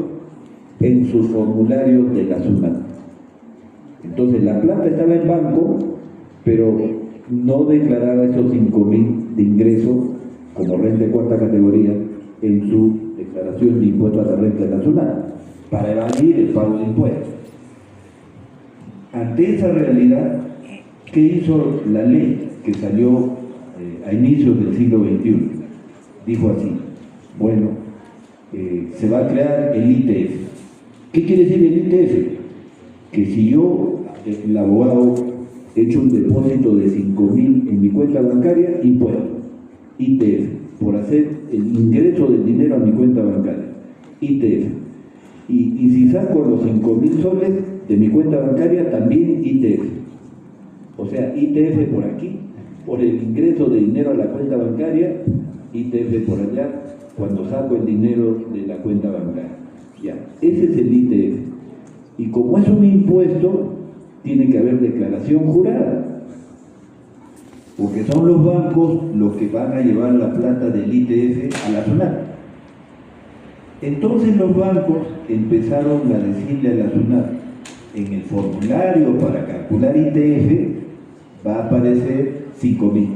en sus formularios de la SUNAT. Entonces, la plata estaba en banco, pero no declaraba esos 5.000 de ingresos como renta de cuarta categoría en su declaración de impuesto a la renta de la SUNAT, para evadir el pago de impuestos. Ante esa realidad, ¿qué hizo la ley que salió a inicios del siglo XXI? Dijo así, bueno, se va a crear el ITF. ¿Qué quiere decir el ITF? Que si yo, el abogado, he hecho un depósito de 5.000 en mi cuenta bancaria, impuesto, ITF, por hacer el ingreso del dinero a mi cuenta bancaria, ITF. Y si saco los 5.000 soles de mi cuenta bancaria, también ITF. O sea, ITF por aquí, por el ingreso de dinero a la cuenta bancaria, ITF por allá, cuando saco el dinero de la cuenta bancaria. Ya, ese es el ITF. Y como es un impuesto, tiene que haber declaración jurada, porque son los bancos los que van a llevar la plata del ITF a la SUNAT. Entonces los bancos empezaron a decirle a la SUNAT, en el formulario para calcular ITF va a aparecer 5.000,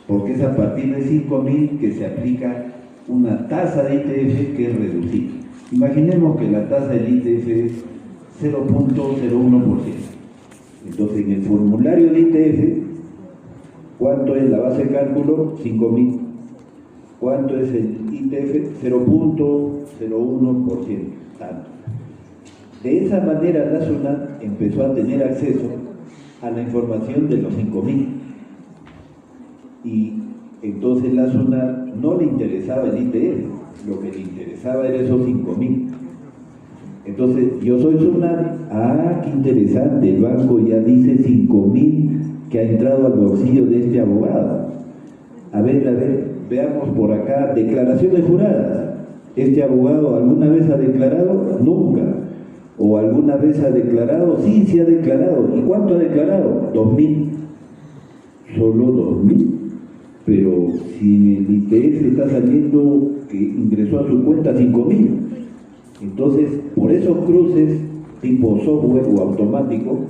porque es a partir de 5.000 que se aplica una tasa de ITF que es reducida. Imaginemos que la tasa del ITF es 0.01%. Entonces, en el formulario de ITF, ¿cuánto es la base de cálculo? 5.000. ¿Cuánto es el ITF? 0.01%. Tanto. De esa manera, la SUNAT empezó a tener acceso a la información de los 5.000. Y entonces la SUNAT no le interesaba el ITF, lo que le interesaba era esos 5.000. Entonces, yo soy SUNAT, qué interesante, el banco ya dice 5.000 que ha entrado al bolsillo de este abogado. A ver, veamos por acá, declaraciones juradas. ¿Este abogado alguna vez ha declarado? Nunca. ¿O alguna vez ha declarado? Sí, sí ha declarado. ¿Y cuánto ha declarado? 2.000. Solo 2.000. Pero si en el ITF está saliendo que ingresó a su cuenta 5.000. Entonces, por esos cruces tipo software o automático,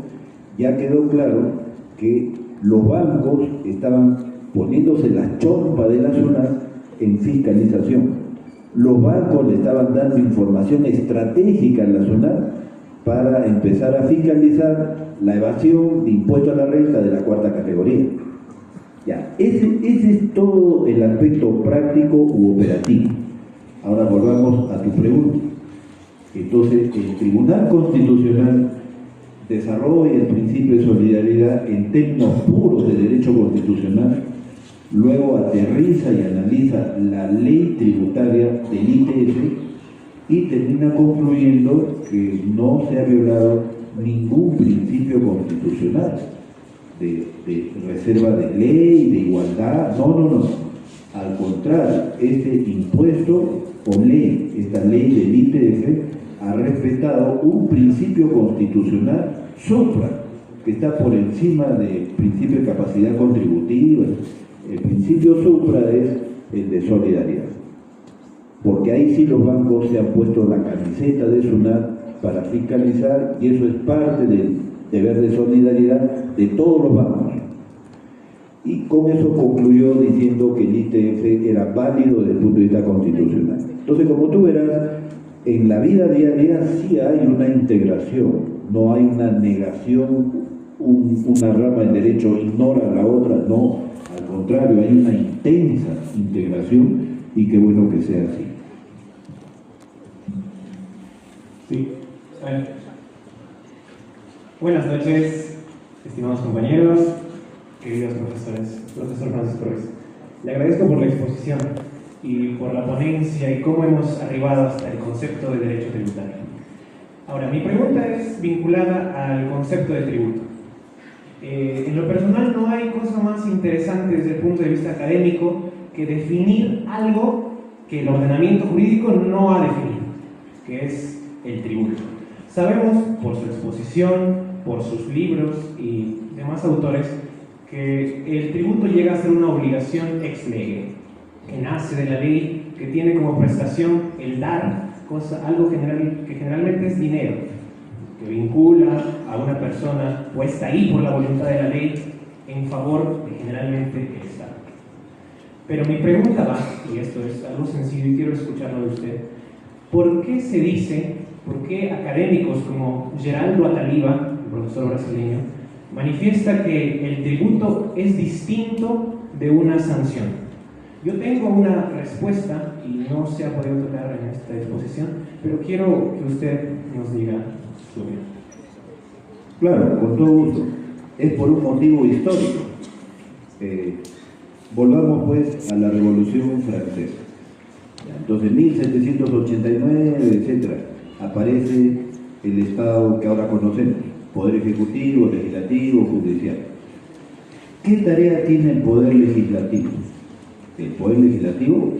ya quedó claro que los bancos estaban poniéndose la chompa de la SUNAT en fiscalización. Los bancos le estaban dando información estratégica a la SUNAT para empezar a fiscalizar la evasión de impuesto a la renta de la cuarta categoría. Ya, ese es todo el aspecto práctico u operativo. Ahora volvamos a tu pregunta. Entonces, el Tribunal Constitucional desarrolla el principio de solidaridad en términos puros de derecho constitucional, luego aterriza y analiza la ley tributaria del ITF y termina concluyendo que no se ha violado ningún principio constitucional de reserva de ley, de igualdad. No. Al contrario, este impuesto o ley, esta ley del ITF, ha respetado un principio constitucional supra, que está por encima del principio de capacidad contributiva. El principio supra es el de solidaridad, porque ahí sí los bancos se han puesto la camiseta de SUNAT para fiscalizar, y eso es parte del deber de solidaridad de todos los bancos. Y con eso concluyó diciendo que el ITF era válido desde el punto de vista constitucional. Entonces, como tú verás, en la vida diaria sí hay una integración, no hay una negación, una rama del derecho ignora a la otra, no, al contrario, hay una intensa integración, y qué bueno que sea así. Sí. Buenas noches, estimados compañeros, queridos profesores, profesor Francisco Ruiz. Le agradezco por la exposición y por la ponencia y cómo hemos arribado hasta el concepto de derecho tributario. Ahora, mi pregunta es vinculada al concepto de tributo. En lo personal no hay cosa más interesante desde el punto de vista académico que definir algo que el ordenamiento jurídico no ha definido, que es el tributo. Sabemos por su exposición, por sus libros y demás autores que el tributo llega a ser una obligación ex lege, que nace de la ley, que tiene como prestación el dar, algo que generalmente es dinero, que vincula a una persona puesta ahí por la voluntad de la ley en favor de generalmente el Estado. Pero mi pregunta va, y esto es algo sencillo y quiero escucharlo de usted, ¿por qué se dice, por qué académicos como Geraldo Ataliba, el profesor brasileño, manifiesta que el tributo es distinto de una sanción? Yo tengo una respuesta y no se ha podido tocar en esta exposición, pero quiero que usted nos diga su opinión. Claro, con todo gusto. Es por un motivo histórico. Volvamos pues a la Revolución Francesa. Entonces, en 1789, etc., aparece el Estado que ahora conocemos, Poder Ejecutivo, Legislativo, Judicial. ¿Qué tarea tiene el Poder Legislativo? El Poder Legislativo,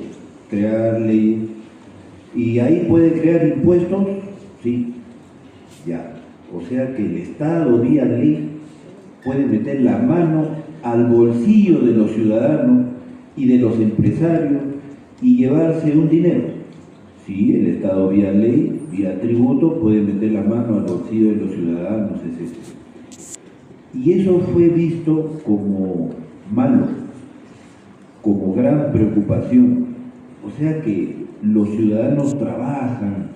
crear leyes, y ahí puede crear impuestos, sí, ya. O sea que el Estado, vía ley, puede meter la mano al bolsillo de los ciudadanos y de los empresarios y llevarse un dinero. Sí, el Estado, vía ley, vía tributo, puede meter la mano al bolsillo de los ciudadanos, etc. Y eso fue visto como malo, como gran preocupación. O sea que los ciudadanos trabajan,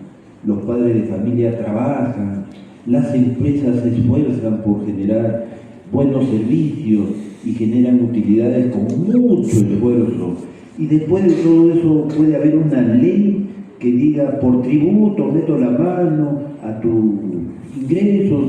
los padres de familia trabajan, las empresas se esfuerzan por generar buenos servicios y generan utilidades con mucho esfuerzo. Y después de todo eso puede haber una ley que diga por tributo meto la mano a tus ingresos.